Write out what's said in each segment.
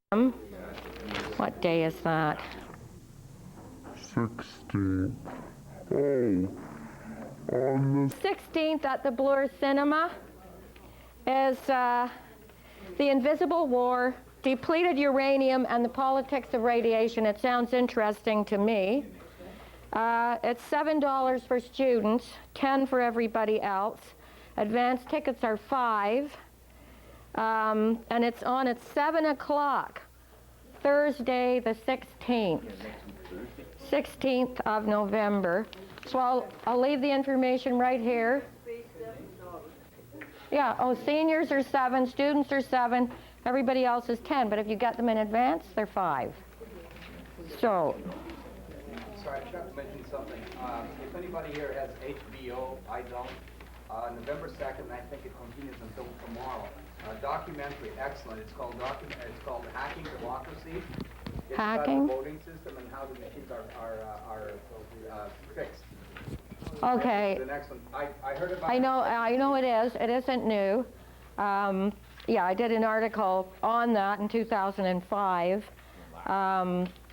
What day is that? 16. Oh, on the 16th at the Bloor Cinema is The Invisible War, Depleted Uranium and the Politics of Radiation. It sounds interesting to me. It's $7 for students, $10 for everybody else. Advance tickets are $5. And it's on at 7 o'clock, Thursday the 16th of November. So I'll leave the information right here. Yeah, seniors are 7, students are 7, everybody else is 10, but if you get them in advance, they're 5. So. Sorry, I forgot to mention something. If anybody here has HBO, I don't. November 2nd, I think it continues until tomorrow. Documentary, excellent. It's called Hacking Democracy. It's Hacking? about the voting system and how the machines are fixed. Okay. The next one, I heard about. I know it is. It isn't new. Yeah, I did an article on that in 2005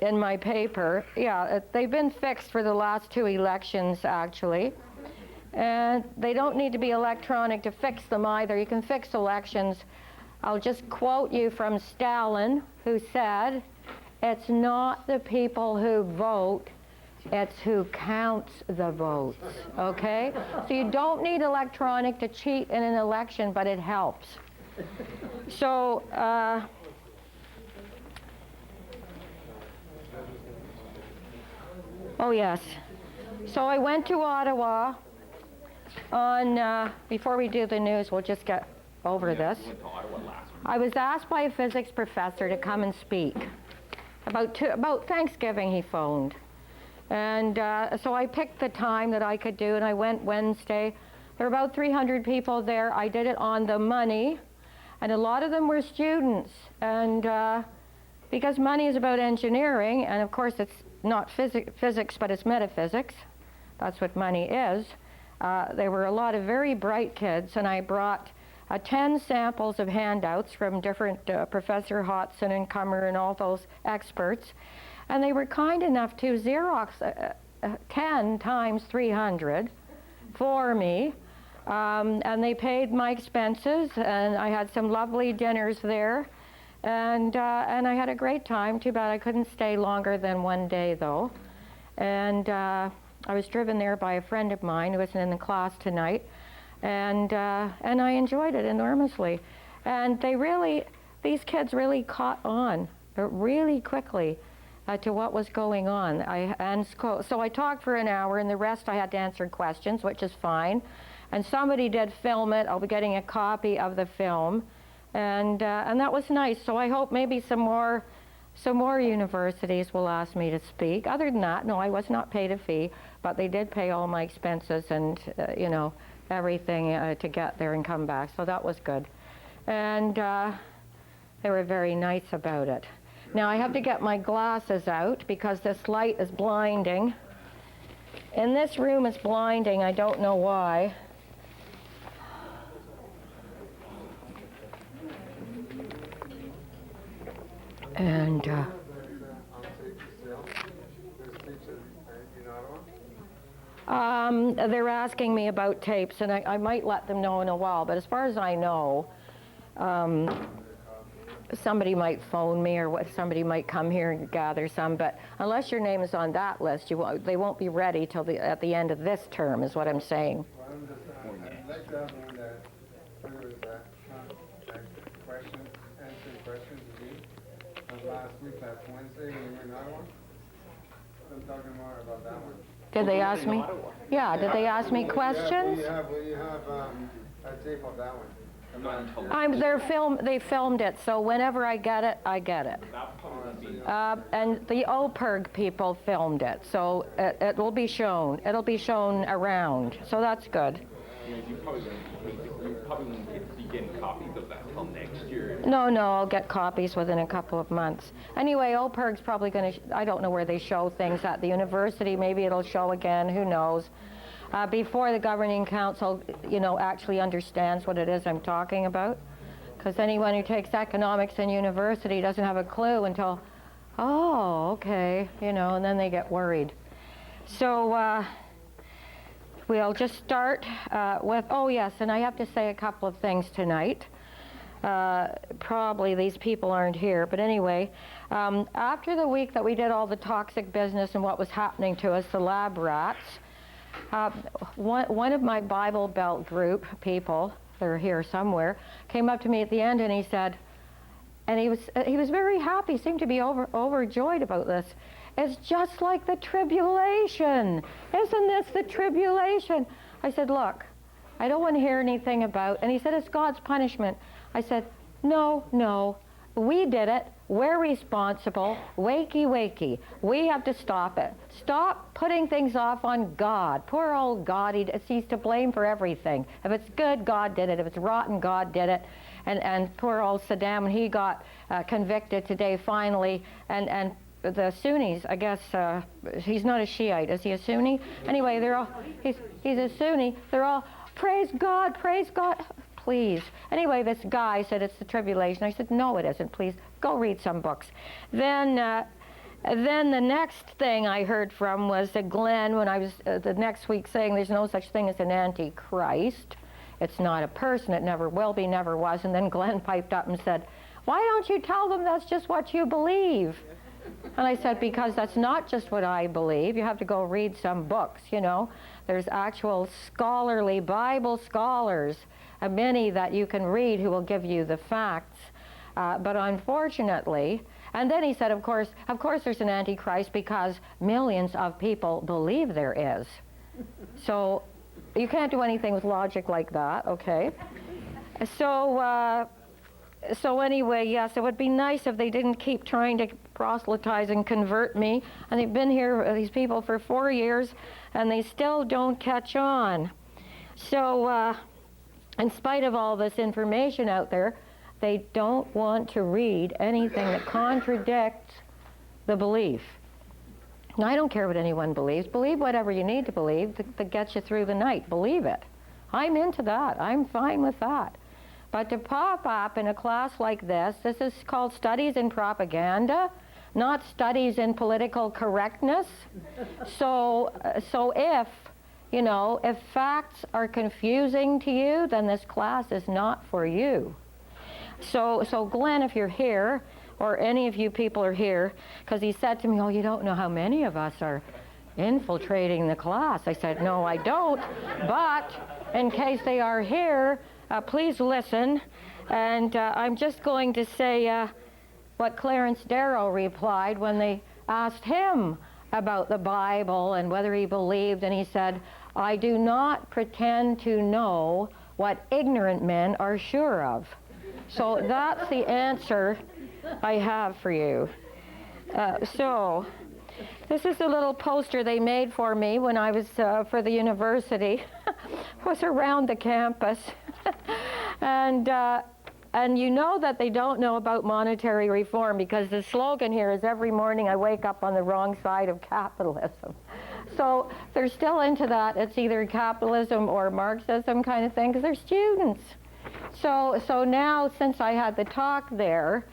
in my paper. Yeah, they've been fixed for the last 2 elections, actually. And they don't need to be electronic to fix them either. You can fix elections. I'll just quote you from Stalin, who said, "It's not the people who vote, it's who counts the votes," okay? So you don't need electronic to cheat in an election, but it helps. So, oh yes. So I went to Ottawa on, before we do the news, we'll just get over this. I was asked by a physics professor to come and speak. About Thanksgiving he phoned. And so I picked the time that I could do, and I went Wednesday. There were about 300 people there. I did it on the money, and a lot of them were students. And because money is about engineering, and of course it's not physics, but it's metaphysics. That's what money is. There were a lot of very bright kids, and I brought 10 samples of handouts from different Professor Hodson and Kummer and all those experts. And they were kind enough to Xerox 10 times 300 for me. And they paid my expenses, and I had some lovely dinners there. And I had a great time. Too bad I couldn't stay longer than one day, though. And I was driven there by a friend of mine who was in the class tonight. And I enjoyed it enormously. And these kids really caught on really quickly to what was going on. So I talked for an hour, and the rest I had to answer questions, which is fine. And somebody did film it. I'll be getting a copy of the film. And that was nice. So I hope maybe some more universities will ask me to speak. Other than that, no, I was not paid a fee, but they did pay all my expenses and, everything to get there and come back. So that was good. And they were very nice about it. Now I have to get my glasses out because this light is blinding. And this room is blinding. I don't know why. And they're asking me about tapes, and I might let them know in a while, but as far as I know, somebody might phone me, or somebody might come here and gather some, but unless your name is on that list, they won't be ready till at the end of this term, is what I'm saying. I'd like to have one that there was answering questions to me last week, last Wednesday, when we were in Ottawa. I'm talking more about that one. Did they ask me? Yeah, did they ask me questions? Will you have a tape of that one? They filmed it, so whenever I get it, I get it. And the OPERG people filmed it, so it will be shown. It'll be shown around, so that's good. You probably won't get to begin copies of that till next year. No, I'll get copies within a couple of months. Anyway, OPERG's probably going to, I don't know where they show things at the university. Maybe it'll show again, who knows. Before the governing council, actually understands what it is I'm talking about. Because anyone who takes economics in university doesn't have a clue until, oh, okay, you know, and then they get worried. So we'll just start with, oh yes, and I have to say a couple of things tonight. Probably these people aren't here, but anyway, after the week that we did all the toxic business and what was happening to us, the lab rats, one of my Bible Belt group people, they're here somewhere, came up to me at the end and he said, and he was very happy, seemed to be overjoyed about this. It's just like the tribulation. Isn't this the tribulation? I said, look, I don't want to hear anything about, and he said, it's God's punishment. I said, no, we did it. We're responsible. Wakey, wakey. We have to stop it. Stop putting things off on God. Poor old God, he's to blame for everything. If it's good, God did it. If it's rotten, God did it. And poor old Saddam, he got convicted today finally, and the Sunnis, I guess, he's not a Shiite. Is he a Sunni? Anyway, he's a Sunni. They're all, praise God, please. Anyway, this guy said it's the tribulation. I said, no, it isn't, please. Go read some books. Then the next thing I heard from was Glenn when I was the next week saying there's no such thing as an antichrist. It's not a person. It never will be, never was. And then Glenn piped up and said, why don't you tell them that's just what you believe? And I said, because that's not just what I believe. You have to go read some books, you know. There's actual scholarly Bible scholars, many that you can read who will give you the facts. But unfortunately, and then he said, of course there's an Antichrist because millions of people believe there is. So you can't do anything with logic like that, okay? So anyway, yes, it would be nice if they didn't keep trying to proselytize and convert me. And they've been here, these people, for 4 years, and they still don't catch on. So in spite of all this information out there, they don't want to read anything that contradicts the belief. Now, I don't care what anyone believes. Believe whatever you need to believe that gets you through the night. Believe it. I'm into that. I'm fine with that. But to pop up in a class like this is called Studies in Propaganda, not Studies in Political Correctness. So if facts are confusing to you, then this class is not for you. So Glenn, if you're here, or any of you people are here, because he said to me, oh, you don't know how many of us are infiltrating the class. I said, no, I don't, but in case they are here, please listen. And I'm just going to say what Clarence Darrow replied when they asked him about the Bible and whether he believed, and he said, I do not pretend to know what ignorant men are sure of. So that's the answer I have for you. So this is a little poster they made for me when I was for the university. It was around the campus. And you know that they don't know about monetary reform because the slogan here is every morning I wake up on the wrong side of capitalism. So they're still into that. It's either capitalism or Marxism kind of thing because they're students. So now, since I had the talk there,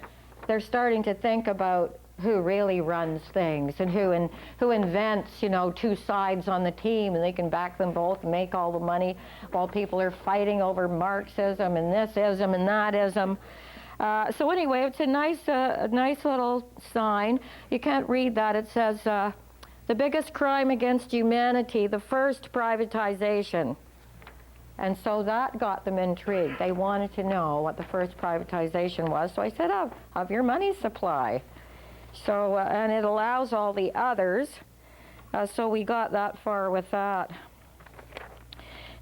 they're starting to think about who really runs things and who invents, two sides on the team, and they can back them both and make all the money while people are fighting over Marxism and this ism and that ism. So anyway, it's a nice little sign. You can't read that. It says, the biggest crime against humanity, the first privatization. And so that got them intrigued. They wanted to know what the first privatization was. So I said, of your money supply. So, and it allows all the others. So we got that far with that.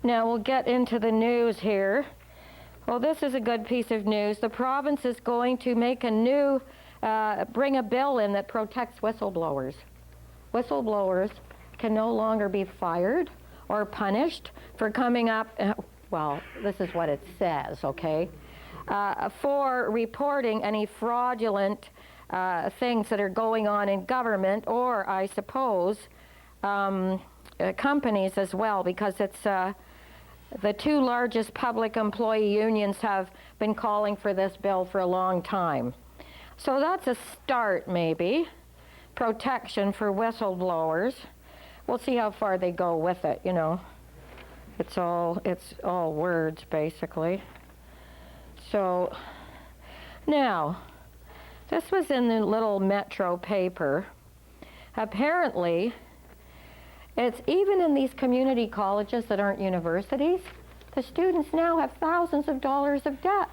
Now we'll get into the news here. Well, this is a good piece of news. The province is going to make bring a bill in that protects whistleblowers. Whistleblowers can no longer be fired or punished for coming up, well, this is what it says, okay, for reporting any fraudulent things that are going on in government, or I suppose companies as well, because it's The two largest public employee unions have been calling for this bill for a long time. So that's a start, maybe. Protection for whistleblowers. We'll see how far they go with it, you know. It's all words, basically. So, now, this was in the little Metro paper. Apparently, it's even in these community colleges that aren't universities, the students now have thousands of dollars of debt.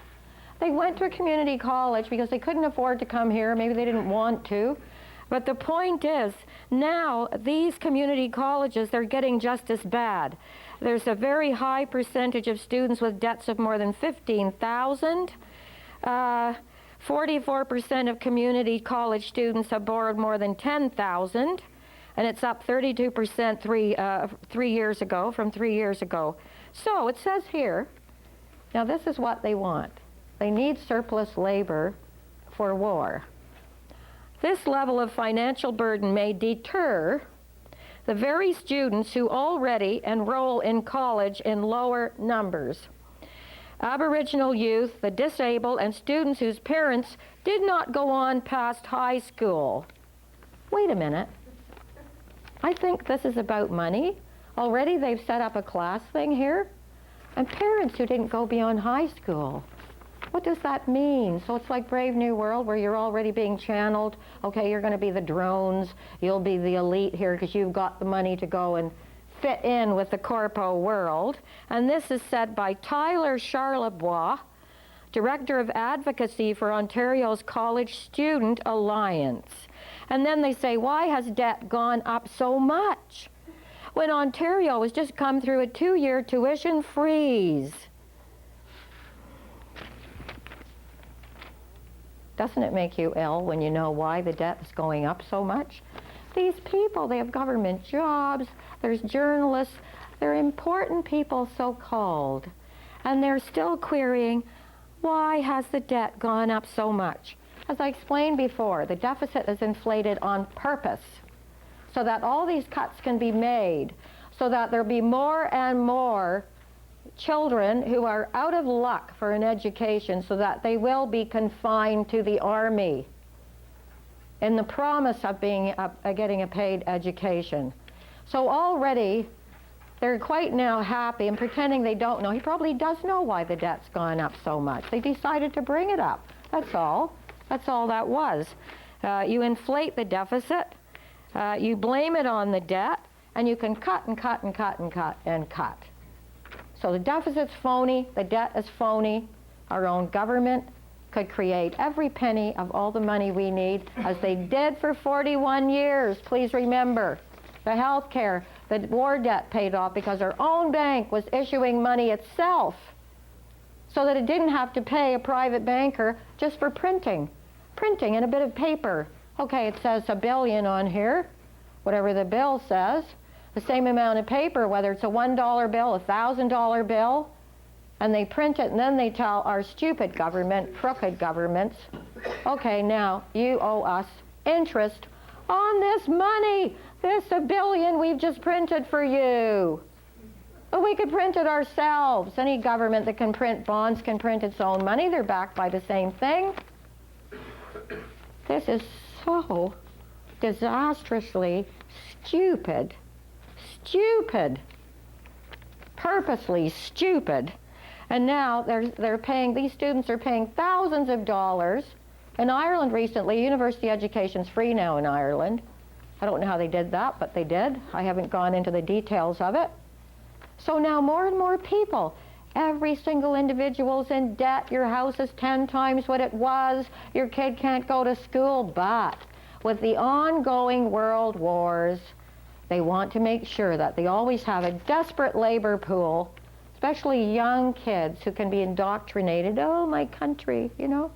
They went to a community college because they couldn't afford to come here, maybe they didn't want to. But the point is, now these community colleges, they're getting just as bad. There's a very high percentage of students with debts of more than $15,000. 44% of community college students have borrowed more than $10,000, and it's up 32% from 3 years ago. So it says here, now this is what they want. They need surplus labor for war. This level of financial burden may deter the very students who already enroll in college in lower numbers. Aboriginal youth, the disabled, and students whose parents did not go on past high school. Wait a minute. I think this is about money. Already they've set up a class thing here. And parents who didn't go beyond high school. What does that mean? So it's like Brave New World where you're already being channeled. Okay, you're going to be the drones. You'll be the elite here because you've got the money to go and fit in with the corpo world. And this is said by Tyler Charlebois, Director of Advocacy for Ontario's College Student Alliance. And then they say, why has debt gone up so much when Ontario has just come through a 2-year tuition freeze? Doesn't it make you ill when you know why the debt is going up so much? These people, they have government jobs, there's journalists, they're important people, so-called, and they're still querying, why has the debt gone up so much? As I explained before, the deficit is inflated on purpose so that all these cuts can be made, so that there'll be more and more children who are out of luck for an education, so that they will be confined to the army in the promise of getting a paid education. So already they're quite now happy and pretending they don't know. He probably does know why the debt's gone up so much. They decided to bring it up. That's all. That's all that was. You inflate the deficit, you blame it on the debt, and you can cut and cut and cut and cut and cut. So the deficit's phony, the debt is phony. Our own government could create every penny of all the money we need, as they did for 41 years. Please remember, the health care, the war debt paid off because our own bank was issuing money itself so that it didn't have to pay a private banker just for printing and a bit of paper. Okay, it says $1 billion on here, whatever the bill says. The same amount of paper, whether it's a $1 bill, a $1,000 bill, and they print it, and then they tell our stupid government, crooked governments, okay, now you owe us interest on this money, this $1 billion we've just printed for you. But we could print it ourselves. Any government that can print bonds can print its own money. They're backed by the same thing. This is so disastrously stupid. Stupid. Purposely stupid. And now they're paying, these students are paying thousands of dollars. In Ireland recently, university education's free now in Ireland. I don't know how they did that, but they did. I haven't gone into the details of it. So now more and more people, every single individual's in debt. Your house is 10 times what it was. Your kid can't go to school. But with the ongoing world wars, they want to make sure that they always have a desperate labor pool, especially young kids who can be indoctrinated. Oh, my country, you know,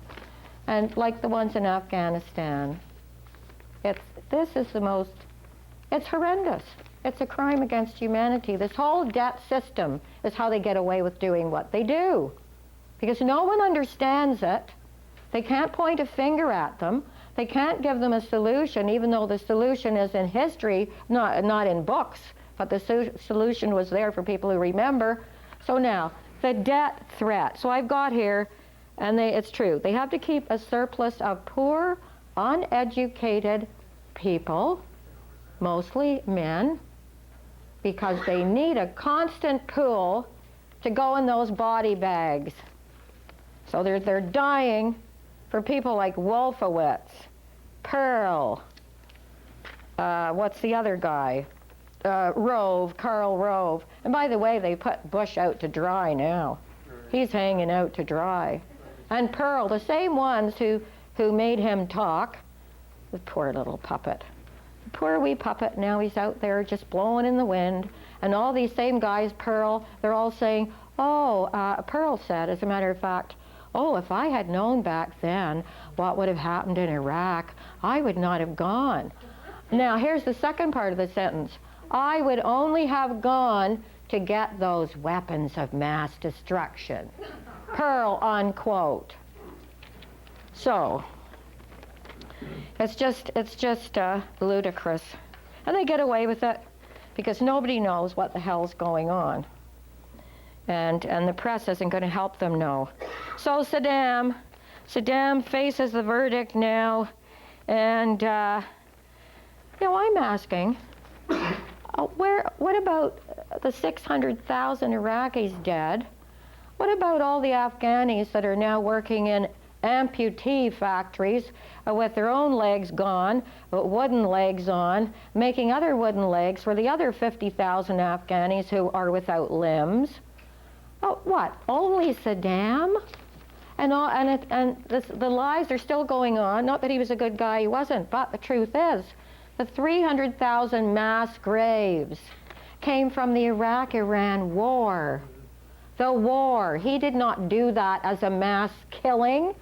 and like the ones in Afghanistan. This is the most, it's horrendous. It's a crime against humanity. This whole debt system is how they get away with doing what they do. Because no one understands it. They can't point a finger at them. They can't give them a solution, even though the solution is in history, not in books, but the solution was there for people who remember. So now, the debt threat. So I've got here, and it's true, they have to keep a surplus of poor, uneducated people, mostly men, because they need a constant pool to go in those body bags. So they're dying for people like Wolfowitz, Pearl, what's the other guy? Rove, Karl Rove. And by the way, they put Bush out to dry now. He's hanging out to dry. And Pearl, the same ones who made him talk, the poor little puppet. The poor wee puppet, now he's out there just blowing in the wind. And all these same guys, Pearl, they're all saying, Pearl said, as a matter of fact, oh, if I had known back then what would have happened in Iraq, I would not have gone. Now, here's the second part of the sentence. I would only have gone to get those weapons of mass destruction. Pearl, unquote. So, it's just ludicrous. And they get away with it because nobody knows what the hell's going on. And the press isn't going to help them know. So Saddam faces the verdict now. And, I'm asking, what about the 600,000 Iraqis dead? What about all the Afghanis that are now working in amputee factories with their own legs gone, wooden legs on, making other wooden legs for the other 50,000 Afghanis who are without limbs? Oh, what? Only Saddam? The lies are still going on. Not that he was a good guy, he wasn't, but the truth is, the 300,000 mass graves came from the Iraq-Iran war. The war. He did not do that as a mass killing.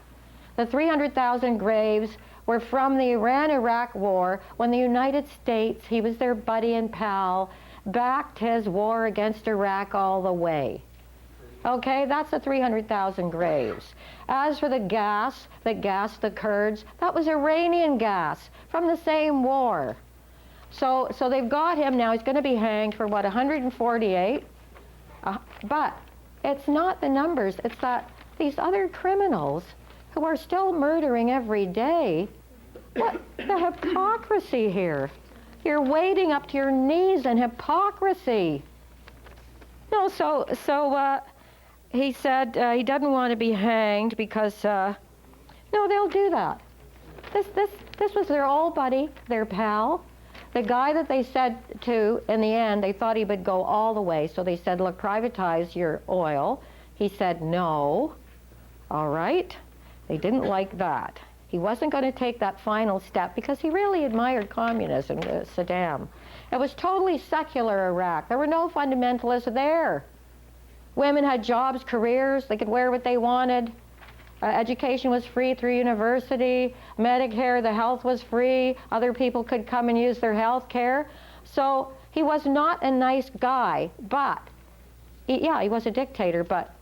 The 300,000 graves were from the Iran-Iraq war when the United States, he was their buddy and pal, backed his war against Iraq all the way. Okay, that's the 300,000 graves. As for the gas that gassed the Kurds, that was Iranian gas from the same war. So they've got him now. He's going to be hanged for, 148? But it's not the numbers. It's that these other criminals who are still murdering every day, what the hypocrisy here. You're wading up to your knees in hypocrisy. No, he said he doesn't want to be hanged because, no, they'll do that. This was their old buddy, their pal. The guy that they said to, in the end, they thought he would go all the way. So they said, look, privatize your oil. He said, no. All right. They didn't like that. He wasn't going to take that final step because he really admired communism, Saddam. It was totally secular Iraq. There were no fundamentalists there. Women had jobs, careers. They could wear what they wanted. Education was free through university. Medicare, the health was free. Other people could come and use their health care. So he was not a nice guy, but, he was a dictator, but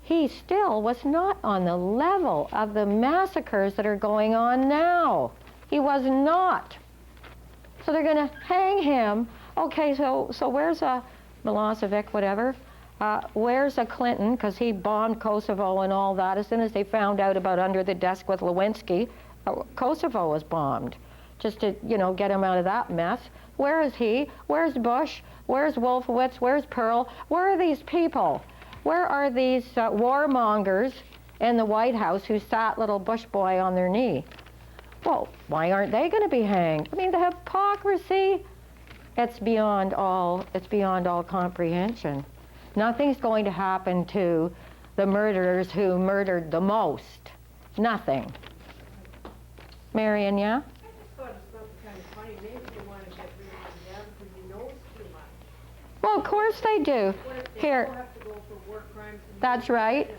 he still was not on the level of the massacres that are going on now. He was not. So they're going to hang him. Okay, so where's Milosevic, whatever? Where's Clinton, because he bombed Kosovo and all that. As soon as they found out about under the desk with Lewinsky, Kosovo was bombed, just to, get him out of that mess. Where is he? Where's Bush? Where's Wolfowitz? Where's Pearl? Where are these people? Where are these warmongers in the White House who sat little Bush boy on their knee? Well, why aren't they going to be hanged? I mean, the hypocrisy, it's beyond all comprehension. Nothing's going to happen to the murderers who murdered the most. Nothing. Marion, yeah? I just thought it's something kind of funny. Maybe they want to get rid of Saddam because he knows too much. Well, of course they do. What if they Here. still have to go for war crimes? That's right.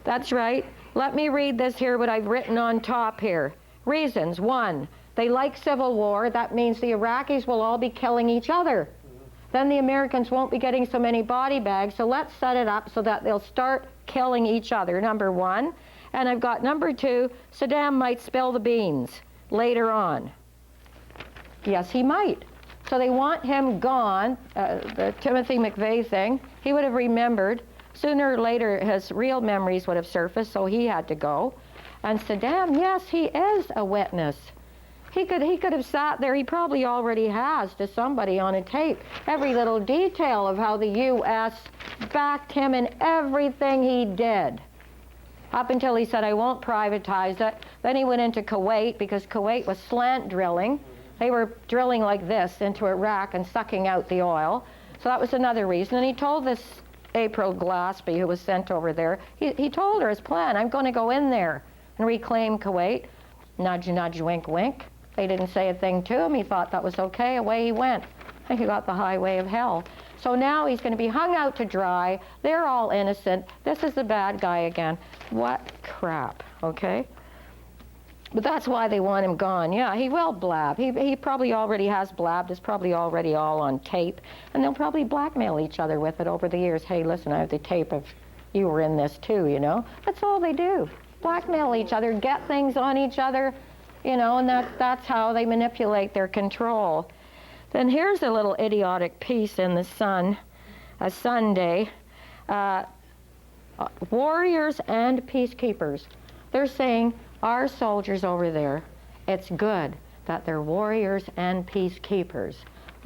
That's right. Let me read this here, what I've written on top here. Reasons. 1, they like civil war. That means the Iraqis will all be killing each other. Then the Americans won't be getting so many body bags, so let's set it up so that they'll start killing each other, number 1. And I've got number 2, Saddam might spill the beans later on. Yes, he might. So they want him gone, the Timothy McVeigh thing. He would have remembered Sooner or later, his real memories would have surfaced, so he had to go. And Saddam, yes, he is a witness. He could have sat there, he probably already has, to somebody on a tape, every little detail of how the U.S. backed him in everything he did. Up until he said, I won't privatize it. Then he went into Kuwait, because Kuwait was slant drilling. They were drilling like this into Iraq and sucking out the oil. So that was another reason. And he told this April Glaspie, who was sent over there, he told her his plan, I'm going to go in there and reclaim Kuwait. Nudge, nudge, wink, wink. They didn't say a thing to him. He thought that was okay. Away he went. And he got the highway of hell. So now he's going to be hung out to dry. They're all innocent. This is the bad guy again. What crap, okay? But that's why they want him gone. Yeah, he will blab. He probably already has blabbed. It's probably already all on tape. And they'll probably blackmail each other with it over the years. Hey, listen, I have the tape of you were in this too, you know? That's all they do. Blackmail each other, get things on each other, you know, and that's how they manipulate their control. Then here's a little idiotic piece in the Sun, a Sunday. Warriors and peacekeepers. They're saying, our soldiers over there, it's good that they're warriors and peacekeepers.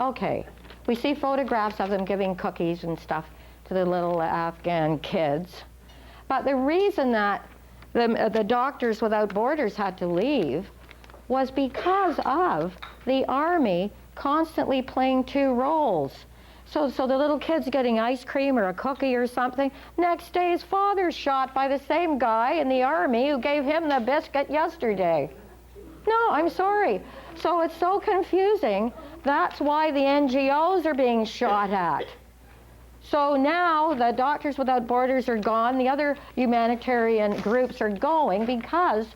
Okay, we see photographs of them giving cookies and stuff to the little Afghan kids. But the reason that the Doctors Without Borders had to leave was because of the army constantly playing two roles. So the little kid's getting ice cream or a cookie or something. Next day, his father's shot by the same guy in the army who gave him the biscuit yesterday. No, I'm sorry. So it's so confusing. That's why the NGOs are being shot at. So now the Doctors Without Borders are gone. The other humanitarian groups are going because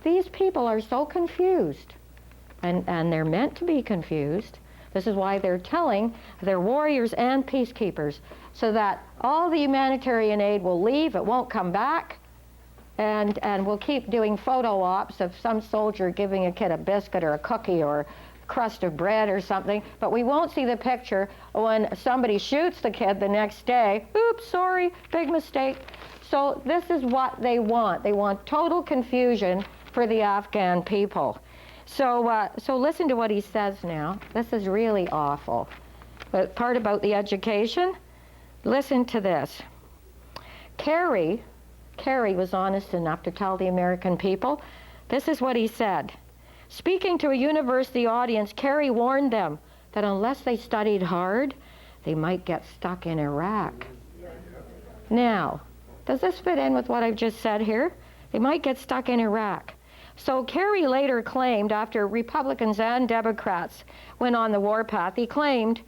these people are so confused. And they're meant to be confused. This is why they're telling they're warriors and peacekeepers, so that all the humanitarian aid will leave, it won't come back, and we'll keep doing photo ops of some soldier giving a kid a biscuit or a cookie or a crust of bread or something, but we won't see the picture when somebody shoots the kid the next day. Oops, sorry, big mistake. So this is what they want. They want total confusion for the Afghan people. So listen to what he says now. This is really awful. But part about the education, listen to this. Kerry was honest enough to tell the American people, this is what he said. Speaking to a university audience, Kerry warned them that unless they studied hard, they might get stuck in Iraq. Now, does this fit in with what I've just said here? They might get stuck in Iraq. So Kerry later claimed, after Republicans and Democrats went on the warpath, he claimed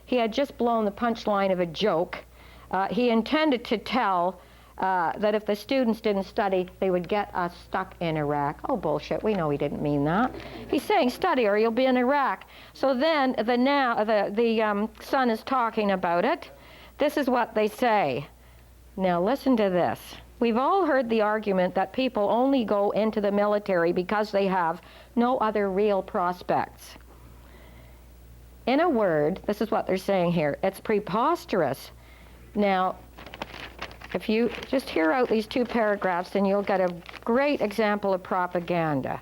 he had just blown the punchline of a joke. He intended to tell that if the students didn't study, they would get us stuck in Iraq. Oh, bullshit, we know he didn't mean that. He's saying study or you'll be in Iraq. So then the Sun is talking about it. This is what they say. Now listen to this. We've all heard the argument that people only go into the military because they have no other real prospects. In a word, this is what they're saying here, it's preposterous. Now, if you just hear out these two paragraphs, then you'll get a great example of propaganda.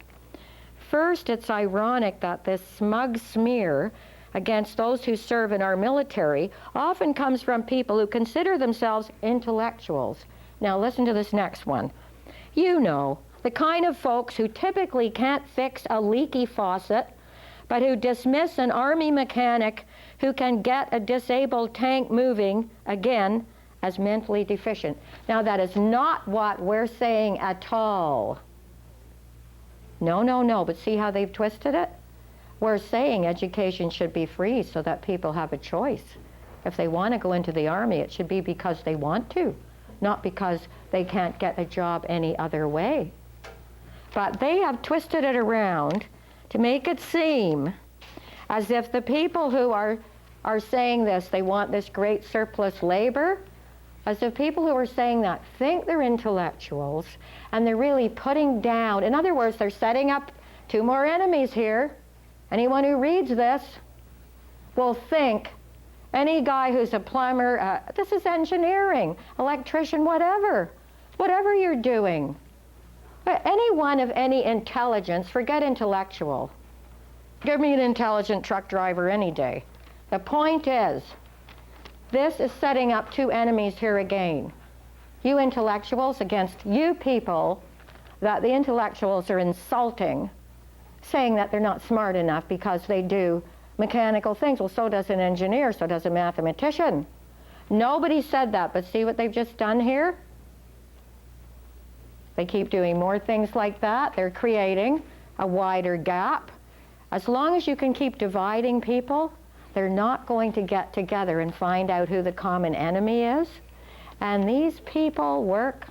First, it's ironic that this smug smear against those who serve in our military often comes from people who consider themselves intellectuals. Now listen to this next one. You know, the kind of folks who typically can't fix a leaky faucet, but who dismiss an army mechanic who can get a disabled tank moving again as mentally deficient. Now that is not what we're saying at all. No, but see how they've twisted it? We're saying education should be free so that people have a choice. If they want to go into the army, it should be because they want to, not because they can't get a job any other way. But they have twisted it around to make it seem as if the people who are saying this, they want this great surplus labor, as if people who are saying that think they're intellectuals and they're really putting down, in other words, they're setting up two more enemies here. Anyone who reads this will think Any guy who's a plumber, this is engineering, electrician, whatever you're doing. Anyone of any intelligence, forget intellectual. Give me an intelligent truck driver any day. The point is, this is setting up two enemies here again. You intellectuals against you people that the intellectuals are insulting, saying that they're not smart enough because they do mechanical things. Well, so does an engineer, so does a mathematician. Nobody said that, but see what they've just done here? They keep doing more things like that. They're creating a wider gap. As long as you can keep dividing people, they're not going to get together and find out who the common enemy is. And these people work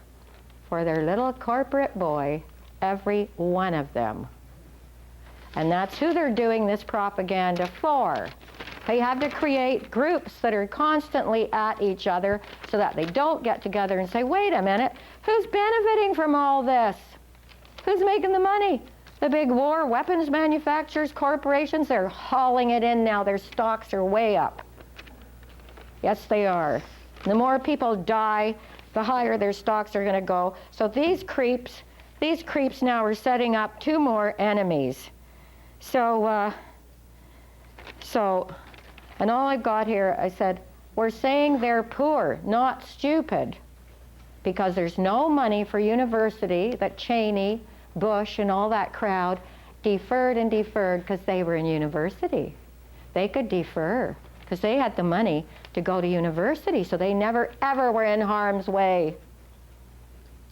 for their little corporate boy, every one of them. And that's who they're doing this propaganda for. They have to create groups that are constantly at each other so that they don't get together and say, wait a minute, who's benefiting from all this? Who's making the money? The big war weapons manufacturers, corporations, they're hauling it in now. Their stocks are way up. Yes, they are. The more people die, the higher their stocks are going to go. So these creeps now are setting up two more enemies. So, and all I've got here, I said, we're saying they're poor, not stupid, because there's no money for university that Cheney, Bush, and all that crowd deferred and deferred because they were in university. They could defer because they had the money to go to university, so they never, ever were in harm's way.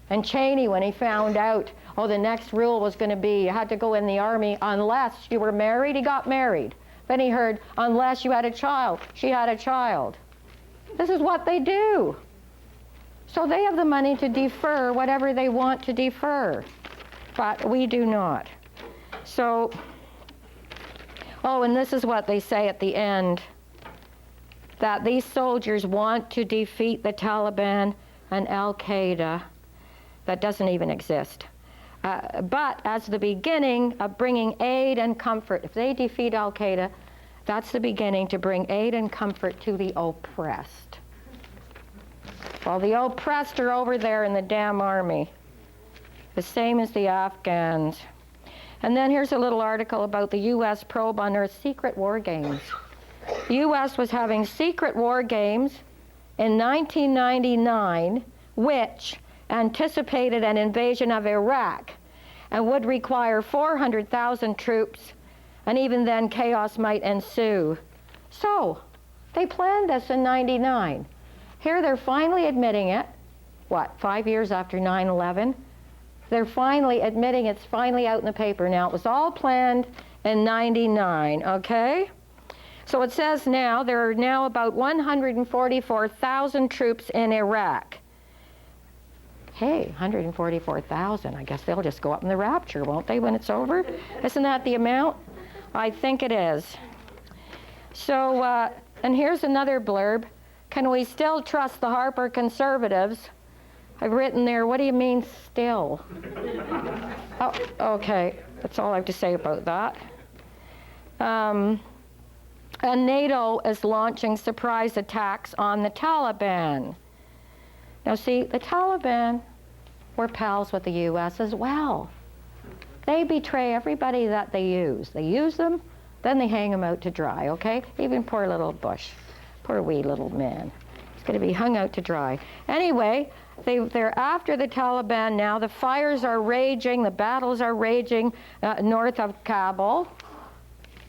And Cheney, when he found out, oh, the next rule was going to be you had to go in the army unless you were married, he got married. Then he heard, unless you had a child, she had a child. This is what they do. So they have the money to defer whatever they want to defer, but we do not. So, oh, and this is what they say at the end, that these soldiers want to defeat the Taliban and Al-Qaeda. That doesn't even exist. But as the beginning of bringing aid and comfort, if they defeat Al-Qaeda, that's the beginning to bring aid and comfort to the oppressed. Well, the oppressed are over there in the damn army, the same as the Afghans. And then here's a little article about the U.S. probe on Earth's secret war games. The U.S. was having secret war games in 1999, which anticipated an invasion of Iraq and would require 400,000 troops, and even then chaos might ensue. So, they planned this in 99. Here they're finally admitting it, 5 years after 9/11? They're finally admitting it's finally out in the paper now. It was all planned in 99, okay? So it says now there are now about 144,000 troops in Iraq. Hey, 144,000. I guess they'll just go up in the rapture, won't they, when it's over? Isn't that the amount? I think it is. So, and here's another blurb. Can we still trust the Harper conservatives? I've written there, what do you mean still? Oh, okay. That's all I have to say about that. And NATO is launching surprise attacks on the Taliban. Now see, the Taliban were pals with the U.S. as well. They betray everybody that they use. They use them, then they hang them out to dry, okay? Even poor little Bush, poor wee little man. He's going to be hung out to dry. Anyway, they're after the Taliban now. The fires are raging, the battles are raging north of Kabul.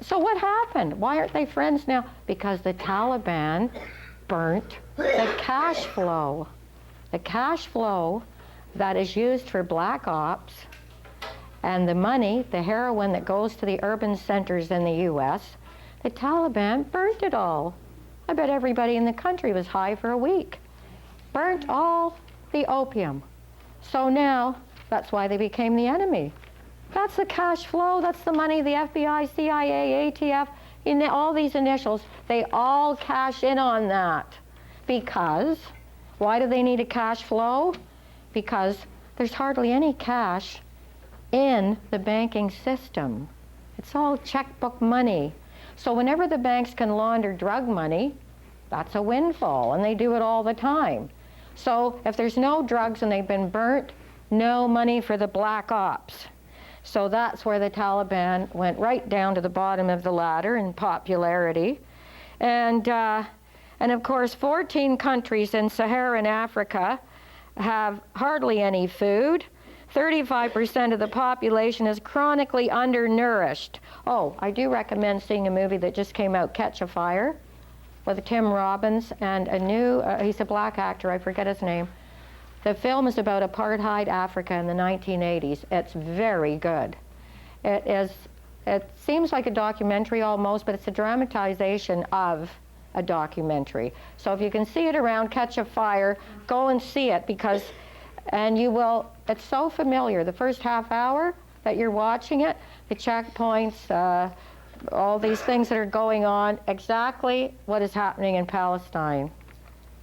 So what happened? Why aren't they friends now? Because the Taliban burnt the cash flow. The cash flow that is used for black ops and the money, the heroin that goes to the urban centers in the U.S., the Taliban burnt it all. I bet everybody in the country was high for a week. Burnt all the opium. So now, that's why they became the enemy. That's the cash flow, that's the money, the FBI, CIA, ATF, all these initials, they all cash in on that. Because, why do they need a cash flow? Because there's hardly any cash in the banking system. It's all checkbook money. So whenever the banks can launder drug money, That's a windfall, and they do it all the time. So if there's no drugs and they've been burnt, no money for the black ops. So that's where the Taliban went right down to the bottom of the ladder in popularity. And of course, 14 countries in Saharan Africa have hardly any food. 35% of the population is chronically undernourished. Oh, I do recommend seeing a movie that just came out, Catch a Fire, with Tim Robbins and a new, he's a black actor, I forget his name. The film is about apartheid Africa in the 1980s. It's very good. It seems like a documentary almost, but it's a dramatization of a documentary. So if you can see it around, Catch a Fire, go and see it, because, and you will, it's so familiar. The first half hour that you're watching it, the checkpoints, all these things that are going on, exactly what is happening in Palestine.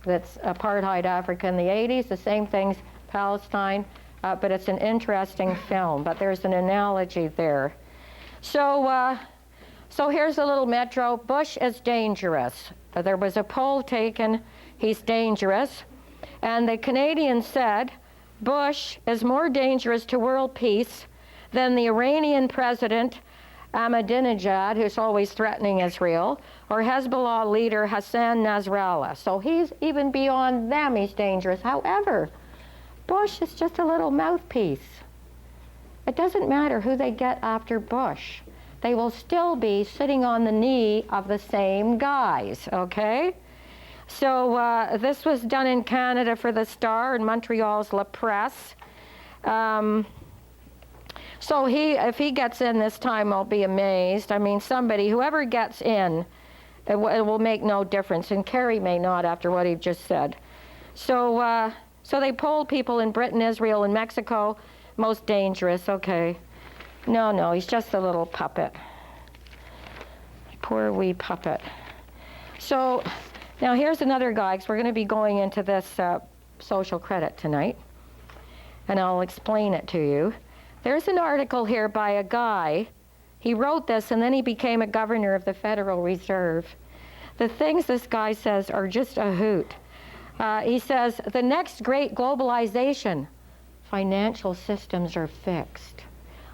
That's apartheid Africa in the 80s, the same things, Palestine, but it's an interesting film, but there's an analogy there. So here's a little metro. Bush is dangerous. There was a poll taken, he's dangerous, and the Canadians said Bush is more dangerous to world peace than the Iranian president Ahmadinejad, who's always threatening Israel, or Hezbollah leader Hassan Nasrallah. So he's even beyond them, he's dangerous. However, Bush is just a little mouthpiece. It doesn't matter who they get after Bush. They will still be sitting on the knee of the same guys, okay? So this was done in Canada for the Star and Montreal's La Presse. So if he gets in this time, I'll be amazed. I mean, whoever gets in, it will make no difference. And Kerry may not after what he just said. So they polled people in Britain, Israel, and Mexico. Most dangerous, okay. No, he's just a little puppet. Poor wee puppet. So now here's another guy, because we're going to be going into this social credit tonight. And I'll explain it to you. There's an article here by a guy. He wrote this, and then he became a governor of the Federal Reserve. The things this guy says are just a hoot. He says, the next great globalization, financial systems are fixed.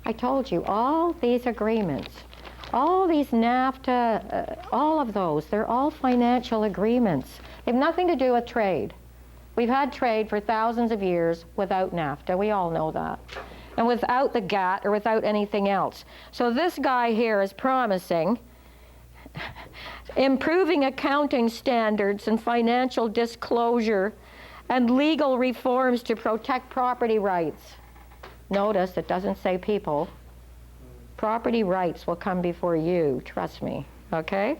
I told you, all these agreements, all these NAFTA, all of those, they're all financial agreements. They have nothing to do with trade. We've had trade for thousands of years without NAFTA. We all know that. And without the GATT or without anything else. So this guy here is promising improving accounting standards and financial disclosure and legal reforms to protect property rights. Notice it doesn't say people. Property rights will come before you, trust me, okay?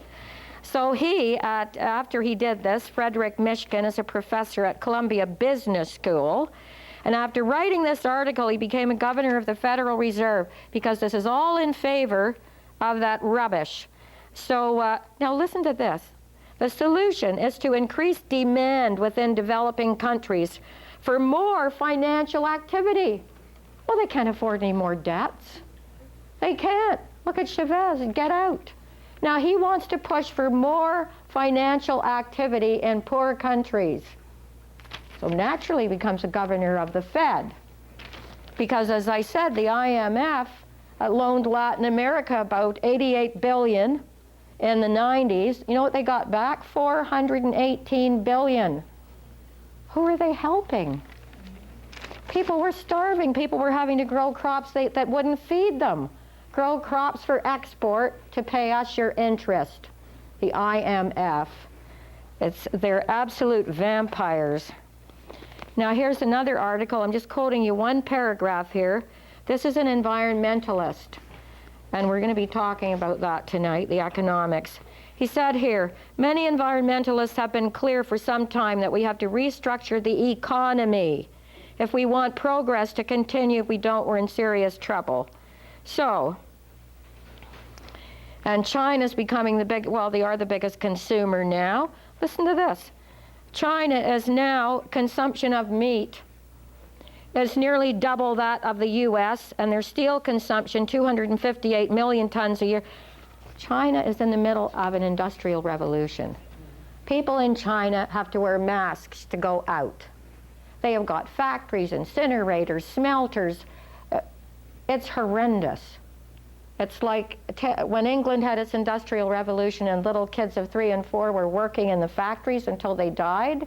So after he did this, Frederick Mishkin is a professor at Columbia Business School. And after writing this article, he became a governor of the Federal Reserve, because this is all in favor of that rubbish. So now listen to this. The solution is to increase demand within developing countries for more financial activity. Well, they can't afford any more debts. They can't. Look at Chavez and get out. Now he wants to push for more financial activity in poor countries. So naturally he becomes a governor of the Fed. Because as I said, the IMF loaned Latin America about $88 billion in the 90s. You know what they got back? $418 billion. Who are they helping? People were starving. People were having to grow crops that wouldn't feed them. Grow crops for export to pay us your interest. The IMF. They're absolute vampires. Now here's another article. I'm just quoting you one paragraph here. This is an environmentalist, and we're going to be talking about that tonight, the economics. He said here, many environmentalists have been clear for some time that we have to restructure the economy. If we want progress to continue, if we don't, we're in serious trouble. So, and China's becoming they are the biggest consumer now. Listen to this. China is now, consumption of meat is nearly double that of the U.S., and their steel consumption, 258 million tons a year. China is in the middle of an industrial revolution. People in China have to wear masks to go out. They have got factories, incinerators, smelters. It's horrendous. It's like when England had its Industrial Revolution and little kids of 3 and 4 were working in the factories until they died.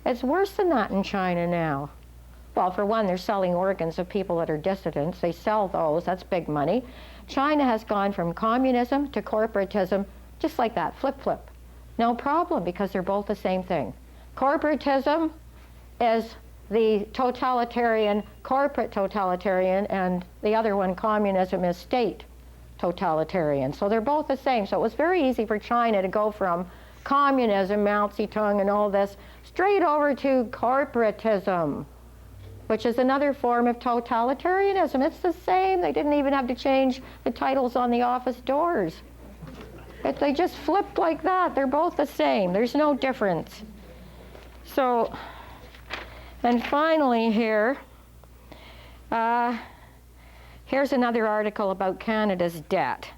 It's worse than that in China now. Well, for one, they're selling organs of people that are dissidents. They sell those. That's big money. China has gone from communism to corporatism just like that, flip-flip. No problem, because they're both the same thing. Corporatism is the totalitarian, corporate totalitarian, and the other one, communism, is state totalitarian. So they're both the same. So it was very easy for China to go from communism, Mao Zedong and all this, straight over to corporatism, which is another form of totalitarianism. It's the same. They didn't even have to change the titles on the office doors. They just flipped like that. They're both the same. There's no difference. So, and finally here, here's another article about Canada's debt.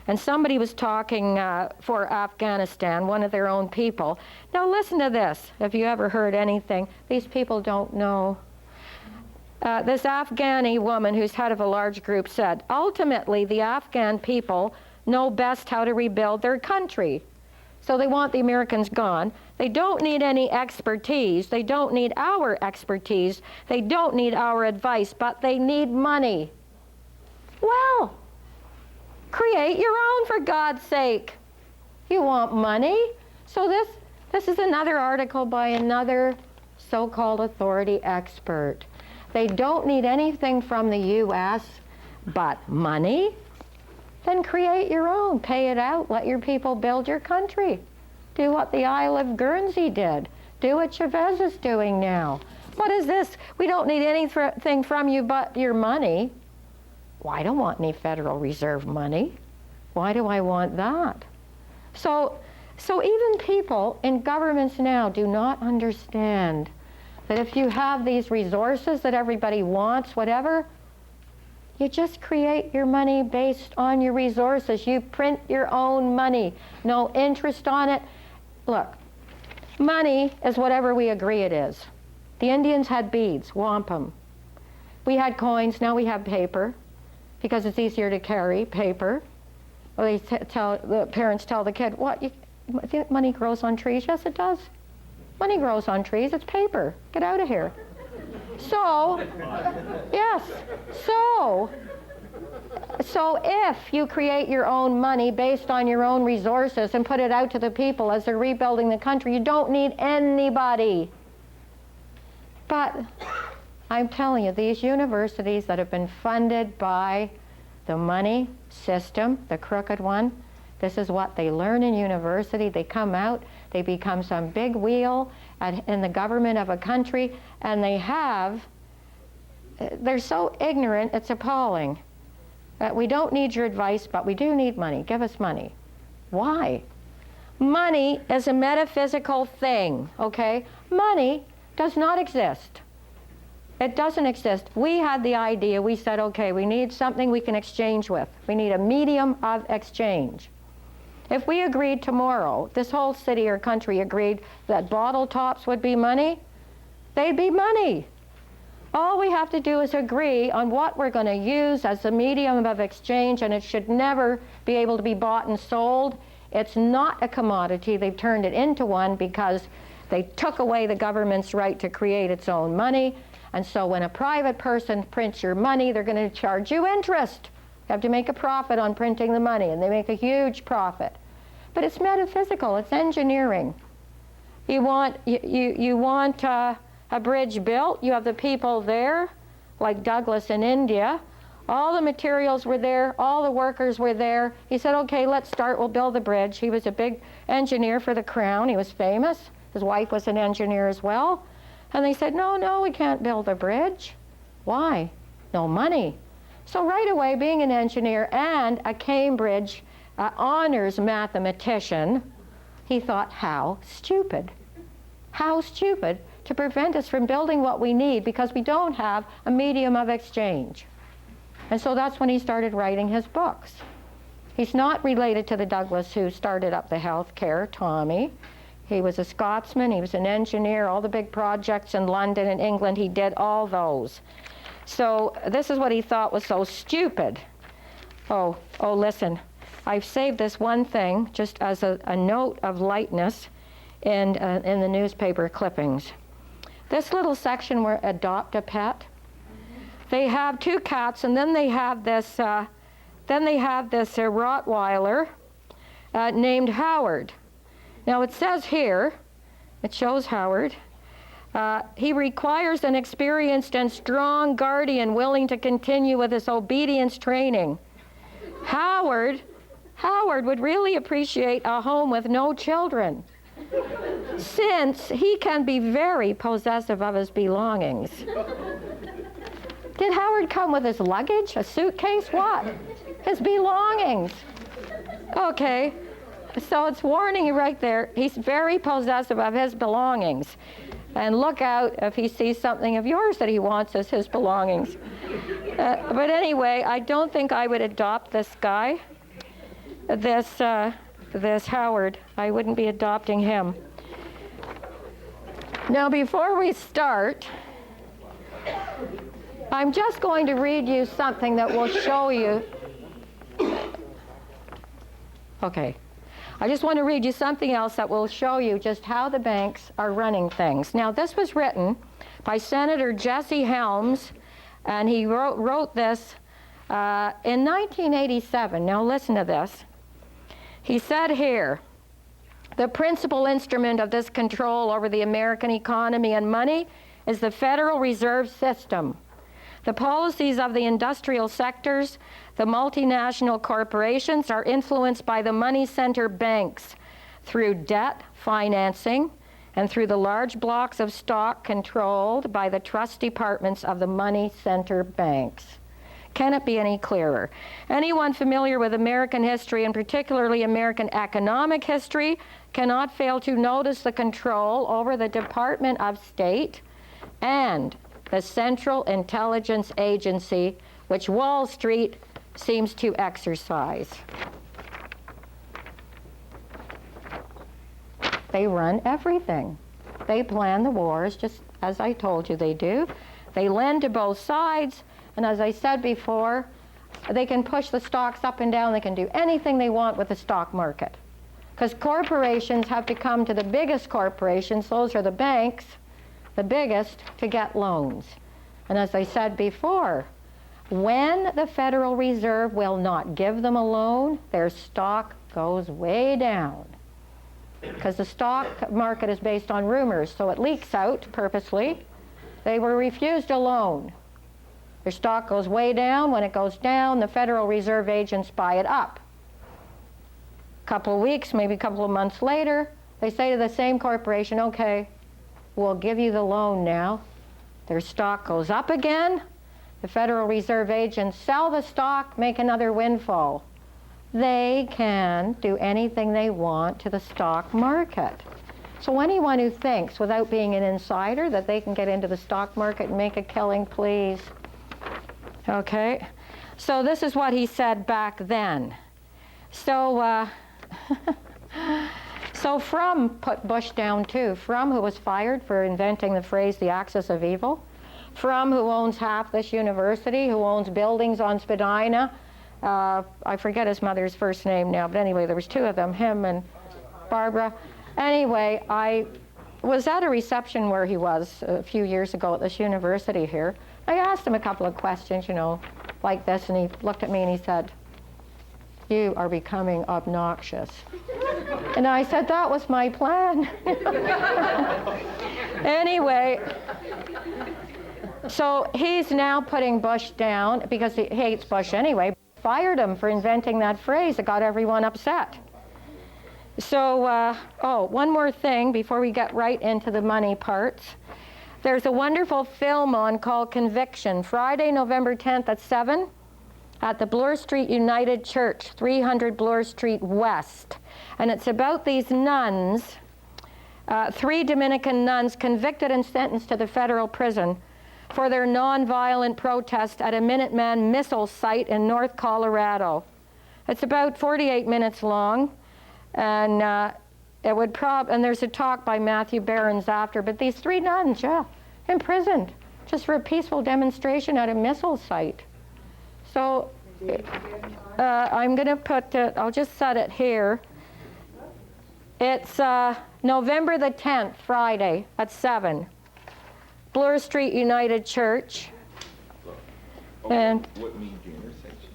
And somebody was talking for Afghanistan, one of their own people. Now listen to this, if you ever heard anything. These people don't know. This Afghani woman who's head of a large group said, ultimately the Afghan people know best how to rebuild their country. So they want the Americans gone. They don't need any expertise. They don't need our expertise. They don't need our advice, but they need money. Well, create your own, for God's sake. You want money? So this is another article by another so-called authority expert. They don't need anything from the U.S. but money. Then create your own. Pay it out. Let your people build your country. Do what the Isle of Guernsey did. Do what Chavez is doing now. What is this? We don't need anything from you but your money. Well, I don't want any Federal Reserve money. Why do I want that? So even people in governments now do not understand that if you have these resources that everybody wants, whatever, you just create your money based on your resources. You print your own money. No interest on it. Look, money is whatever we agree it is. The Indians had beads, wampum. We had coins, now we have paper, because it's easier to carry, paper. Well, the parents tell the kid, what, you think money grows on trees? Yes, it does. Money grows on trees, it's paper. Get out of here. So, yes, so if you create your own money based on your own resources and put it out to the people as they're rebuilding the country, you don't need anybody. But I'm telling you, these universities that have been funded by the money system, the crooked one, this is what they learn in university. They come out, they become some big wheel in the government of a country, and they're so ignorant, it's appalling. We don't need your advice, but we do need money. Give us money. Why? Money is a metaphysical thing, okay? Money does not exist. It doesn't exist. We had the idea, we said, okay, we need something we can exchange with. We need a medium of exchange. If we agreed tomorrow, this whole city or country agreed that bottle tops would be money, they'd be money. All we have to do is agree on what we're going to use as the medium of exchange, and it should never be able to be bought and sold. It's not a commodity. They've turned it into one because they took away the government's right to create its own money. And so when a private person prints your money, they're going to charge you interest. You have to make a profit on printing the money, and they make a huge profit. But it's metaphysical. It's engineering. You want a bridge built. You have the people there, like Douglas in India. All the materials were there. All the workers were there. He said, okay, let's start. We'll build the bridge. He was a big engineer for the Crown. He was famous. His wife was an engineer as well. And they said, no, we can't build a bridge. Why? No money. So right away, being an engineer and a Cambridge honors mathematician, he thought, how stupid. How stupid to prevent us from building what we need because we don't have a medium of exchange. And so that's when he started writing his books. He's not related to the Douglas who started up the health care, Tommy. He was a Scotsman, he was an engineer, all the big projects in London and England, he did all those. So this is what he thought was so stupid. Oh, listen, I've saved this one thing just as a note of lightness in the newspaper clippings. This little section where adopt a pet, they have 2 cats, and then they have this Rottweiler named Howard. Now it says here, it shows Howard, he requires an experienced and strong guardian willing to continue with his obedience training. Howard would really appreciate a home with no children, since he can be very possessive of his belongings. Did Howard come with his luggage, a suitcase, what? His belongings. Okay, so it's warning you right there. He's very possessive of his belongings. And look out if he sees something of yours that he wants as his belongings. But anyway, I don't think I would adopt this guy, this Howard. I wouldn't be adopting him. Now, before we start, I'm just going to read you something that will show you. Okay. I just want to read you something else that will show you just how the banks are running things. Now, this was written by Senator Jesse Helms, and he wrote this in 1987. Now, listen to this. He said here, the principal instrument of this control over the American economy and money is the Federal Reserve System. The policies of the industrial sectors, the multinational corporations, are influenced by the money center banks through debt financing and through the large blocks of stock controlled by the trust departments of the money center banks. Can it be any clearer? Anyone familiar with American history, and particularly American economic history, cannot fail to notice the control over the Department of State and the Central Intelligence Agency, which Wall Street seems to exercise. They run everything. They plan the wars, just as I told you they do. They lend to both sides, and as I said before, they can push the stocks up and down. They can do anything they want with the stock market. Because corporations have to come to the biggest corporations, those are the banks, the biggest, to get loans. And as I said before, when the Federal Reserve will not give them a loan, their stock goes way down. Because the stock market is based on rumors, so it leaks out purposely. They were refused a loan. Their stock goes way down. When it goes down, the Federal Reserve agents buy it up. A couple of weeks, maybe a couple of months later, they say to the same corporation, okay, we'll give you the loan now. Their stock goes up again. The Federal Reserve agents sell the stock, make another windfall. They can do anything they want to the stock market. So anyone who thinks, without being an insider, that they can get into the stock market and make a killing, please. Okay? So this is what he said back then. So, so Frum put Bush down too. Frum, who was fired for inventing the phrase, the axis of evil. Frum, who owns half this university, who owns buildings on Spadina. I forget his mother's first name now, but anyway, there was 2 of them, him and Barbara. Anyway, I was at a reception where he was a few years ago at this university here. I asked him a couple of questions, you know, like this, and he looked at me and he said, "You are becoming obnoxious." And I said, that was my plan. Anyway, so he's now putting Bush down because he hates Bush anyway. Fired him for inventing that phrase that got everyone upset. So, one more thing before we get right into the money parts. There's a wonderful film on called Conviction, Friday, November 10th at 7 at the Bloor Street United Church, 300 Bloor Street West. And it's about these nuns, 3 Dominican nuns convicted and sentenced to the federal prison for their nonviolent protest at a Minuteman missile site in North Colorado. It's about 48 minutes long, and it would and there's a talk by Matthew Behrens after, but these 3 nuns, yeah, imprisoned just for a peaceful demonstration at a missile site. So I'm going to put it, I'll just set it here. It's November the 10th, Friday at 7. Bloor Street United Church. And What means the intersection?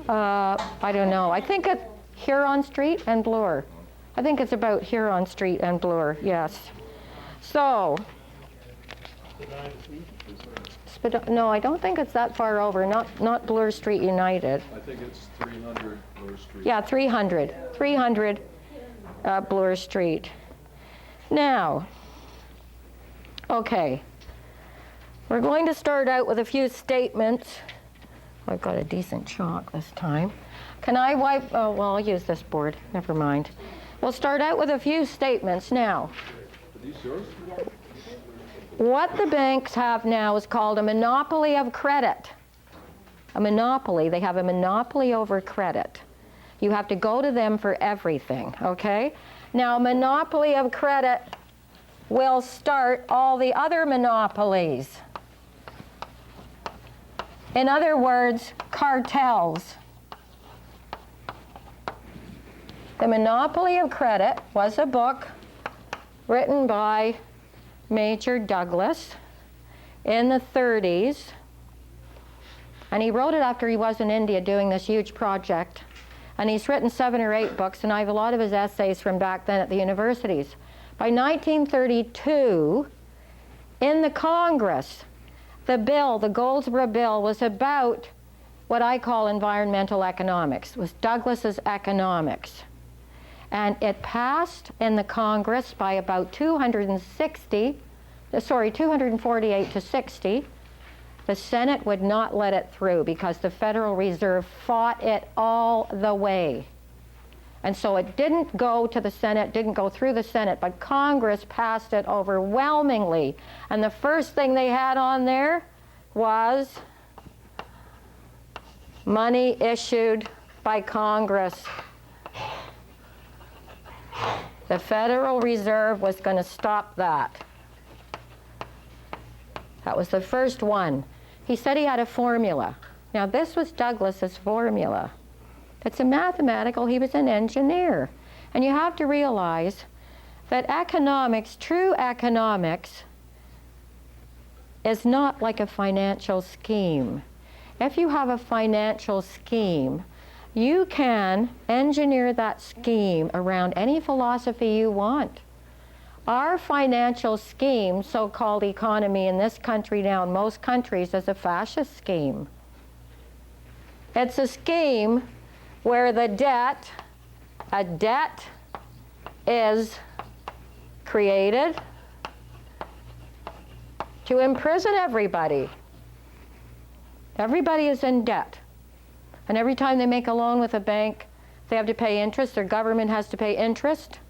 I don't know. I think it's Huron Street and Bloor. I think it's about Huron Street and Bloor, yes. So, no, I don't think it's that far over, not Bloor Street United. I think it's 300 Bloor Street. Yeah, 300 Bloor Street. Now, okay, we're going to start out with a few statements. I've got a decent chalk this time. Can I wipe? Oh, well, I'll use this board. Never mind. We'll start out with a few statements now. Are these yours? What the banks have now is called a monopoly of credit. A monopoly. They have a monopoly over credit. You have to go to them for everything, okay? Now, a monopoly of credit will start all the other monopolies. In other words, cartels. The Monopoly of Credit was a book written by Major Douglas in the 30s. And he wrote it after he was in India doing this huge project. And he's written 7 or 8 books, and I have a lot of his essays from back then at the universities. By 1932, in the Congress, the bill, the Goldsboro Bill, was about what I call environmental economics. It was Douglas's economics. And it passed in the Congress by about 248 to 60. The Senate would not let it through because the Federal Reserve fought it all the way. And so it didn't go to the Senate, didn't go through the Senate, but Congress passed it overwhelmingly. And the first thing they had on there was money issued by Congress. The Federal Reserve was going to stop that. That was the first one. He said he had a formula. Now, this was Douglas's formula. It's a mathematical, he was an engineer. And you have to realize that economics, true economics, is not like a financial scheme. If you have a financial scheme, you can engineer that scheme around any philosophy you want. Our financial scheme, so-called economy in this country now, in most countries, is a fascist scheme. It's a scheme where a debt is created to imprison everybody. Everybody is in debt. And every time they make a loan with a bank, they have to pay interest. Their government has to pay interest.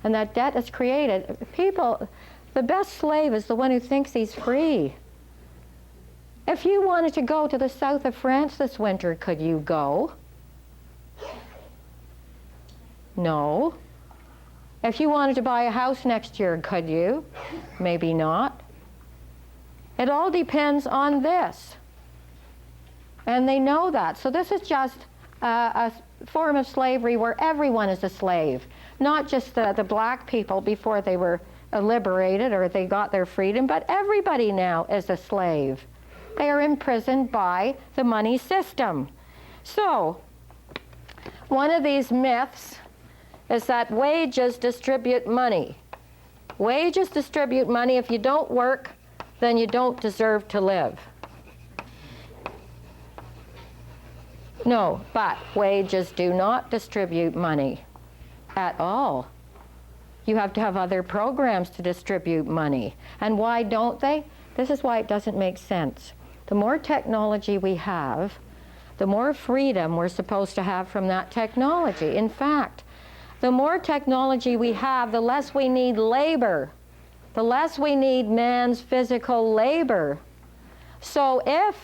And that debt is created. People, the best slave is the one who thinks he's free. If you wanted to go to the south of France this winter, could you go? No. If you wanted to buy a house next year, could you? Maybe not. It all depends on this. And they know that. So this is just a form of slavery where everyone is a slave. Not just the black people before they were liberated or they got their freedom, but everybody now is a slave. They are imprisoned by the money system. So, one of these myths is that wages distribute money. Wages distribute money. If you don't work, then you don't deserve to live. No, but wages do not distribute money at all. You have to have other programs to distribute money. And why don't they? This is why it doesn't make sense. The more technology we have, the more freedom we're supposed to have from that technology. In fact, the more technology we have, the less we need labor, the less we need man's physical labor. So if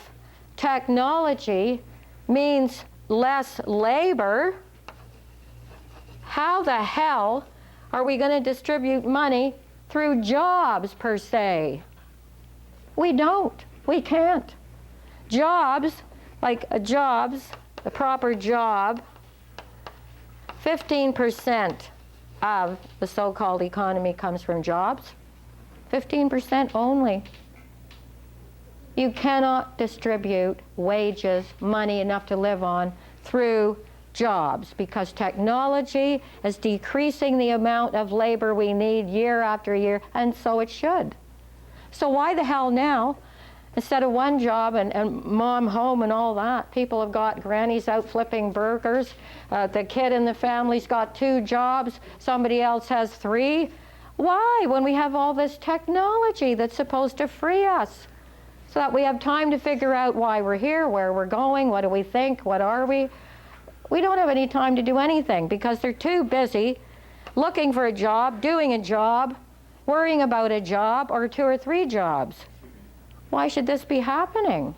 technology means less labor, how the hell are we going to distribute money through jobs per se? We don't. We can't. Jobs, like jobs, the proper job, 15% of the so-called economy comes from jobs. 15% only. You cannot distribute wages, money enough to live on through jobs because technology is decreasing the amount of labor we need year after year, and so it should. So why the hell now, instead of one job and mom home and all that, people have got grannies out flipping burgers, the kid in the family's got 2 jobs, somebody else has 3. Why, when we have all this technology that's supposed to free us so that we have time to figure out why we're here, where we're going, what do we think, what are we? We don't have any time to do anything because they're too busy looking for a job, doing a job, worrying about a job or 2 or 3 jobs. Why should this be happening?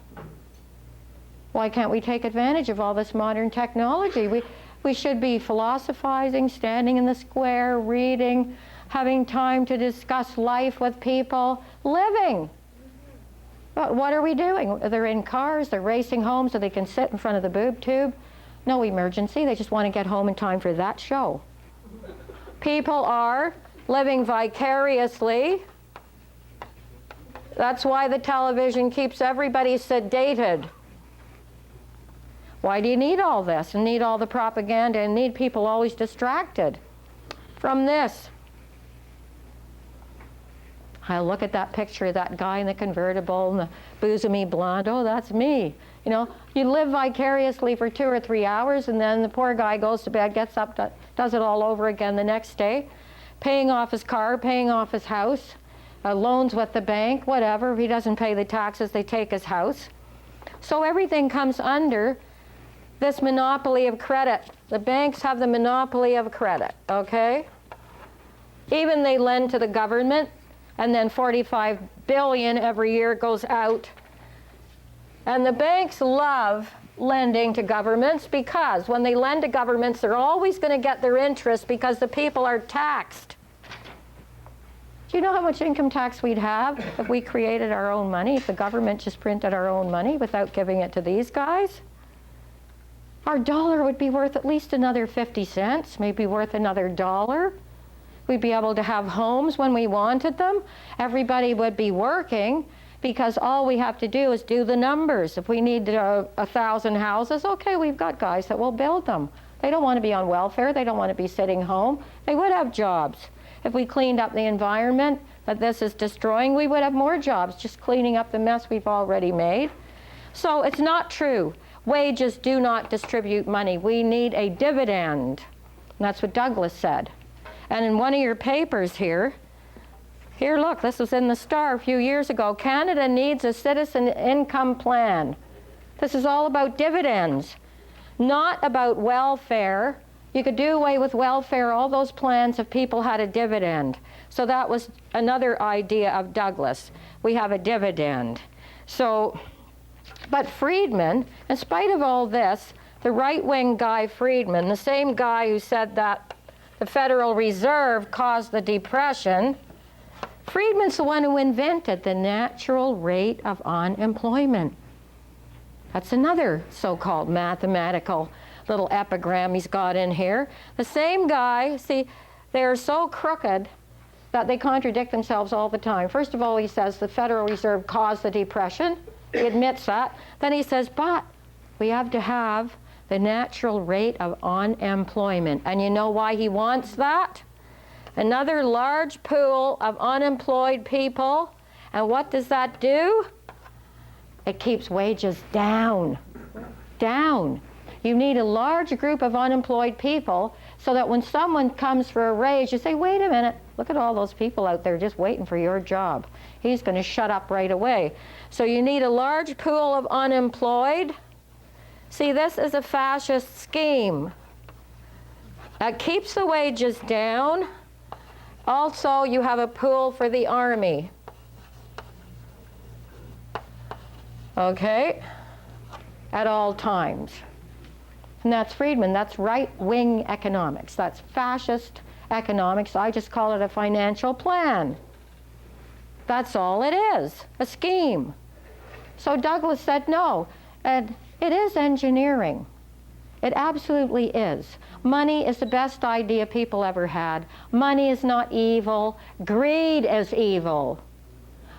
Why can't we take advantage of all this modern technology? We should be philosophizing, standing in the square, reading, having time to discuss life with people, living. But what are we doing? They're in cars, they're racing home so they can sit in front of the boob tube. No emergency, they just want to get home in time for that show. People are living vicariously. That's why the television keeps everybody sedated. Why do you need all this and need all the propaganda and need people always distracted from this? I look at that picture of that guy in the convertible and the bosomy blonde. Oh, that's me. You know, you live vicariously for 2 or 3 hours, and then the poor guy goes to bed, gets up, does it all over again the next day, paying off his car, paying off his house, loans with the bank, whatever. If he doesn't pay the taxes, they take his house. So everything comes under this monopoly of credit. The banks have the monopoly of credit, okay? Even they lend to the government, and then 45 billion every year goes out. And the banks love lending to governments because when they lend to governments, they're always going to get their interest because the people are taxed. Do you know how much income tax we'd have if we created our own money, if the government just printed our own money without giving it to these guys? Our dollar would be worth at least another 50 cents, maybe worth another $1. We'd be able to have homes when we wanted them. Everybody would be working because all we have to do is do the numbers. If we need 1,000 houses, okay, we've got guys that will build them. They don't want to be on welfare. They don't want to be sitting home. They would have jobs. If we cleaned up the environment that this is destroying, we would have more jobs just cleaning up the mess we've already made. So it's not true. Wages do not distribute money. We need a dividend. And that's what Douglas said. And in one of your papers here, look, this was in the Star a few years ago. Canada needs a citizen income plan. This is all about dividends, not about welfare. You could do away with welfare, all those plans, if people had a dividend. So that was another idea of Douglas. We have a dividend. So, but Friedman, in spite of all this, the right-wing guy Friedman, the same guy who said that the Federal Reserve caused the Depression, Friedman's the one who invented the natural rate of unemployment. That's another so-called mathematical little epigram he's got in here. The same guy, see, they're so crooked that they contradict themselves all the time. First of all, he says the Federal Reserve caused the Depression. He admits that. Then he says, but we have to have the natural rate of unemployment. And you know why he wants that? Another large pool of unemployed people. And what does that do? It keeps wages down. Down. You need a large group of unemployed people so that when someone comes for a raise, you say, wait a minute, look at all those people out there just waiting for your job. He's going to shut up right away. So you need a large pool of unemployed. See, this is a fascist scheme that keeps the wages down. Also, you have a pool for the army. Okay? At all times. And that's Friedman. That's right-wing economics. That's fascist economics. I just call it a financial plan. That's all it is, a scheme. So Douglas said no. And it is engineering. It absolutely is. Money is the best idea people ever had. Money is not evil. Greed is evil.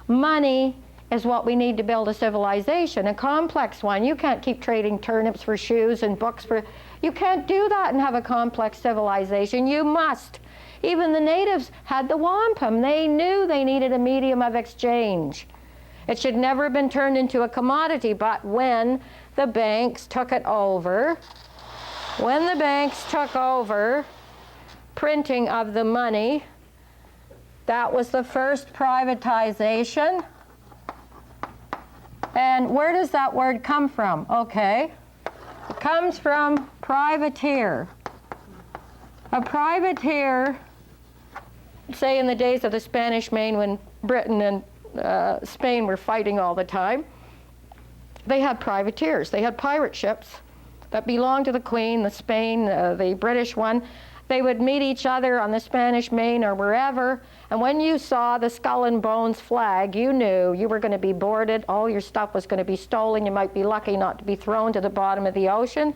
Money is what we need to build a civilization, a complex one. You can't keep trading turnips for shoes and books for... You can't do that and have a complex civilization. You must. Even the natives had the wampum. They knew they needed a medium of exchange. It should never have been turned into a commodity, but when the banks took it over, printing of the money, that was the first privatization. And where does that word come from? Okay, it comes from privateer. A privateer, say in the days of the Spanish Main when Britain and Spain were fighting all the time, they had privateers. They had pirate ships that belonged to the Queen, the British one. They would meet each other on the Spanish Main or wherever, and when you saw the Skull and Bones flag, you knew you were going to be boarded, all your stuff was going to be stolen, you might be lucky not to be thrown to the bottom of the ocean.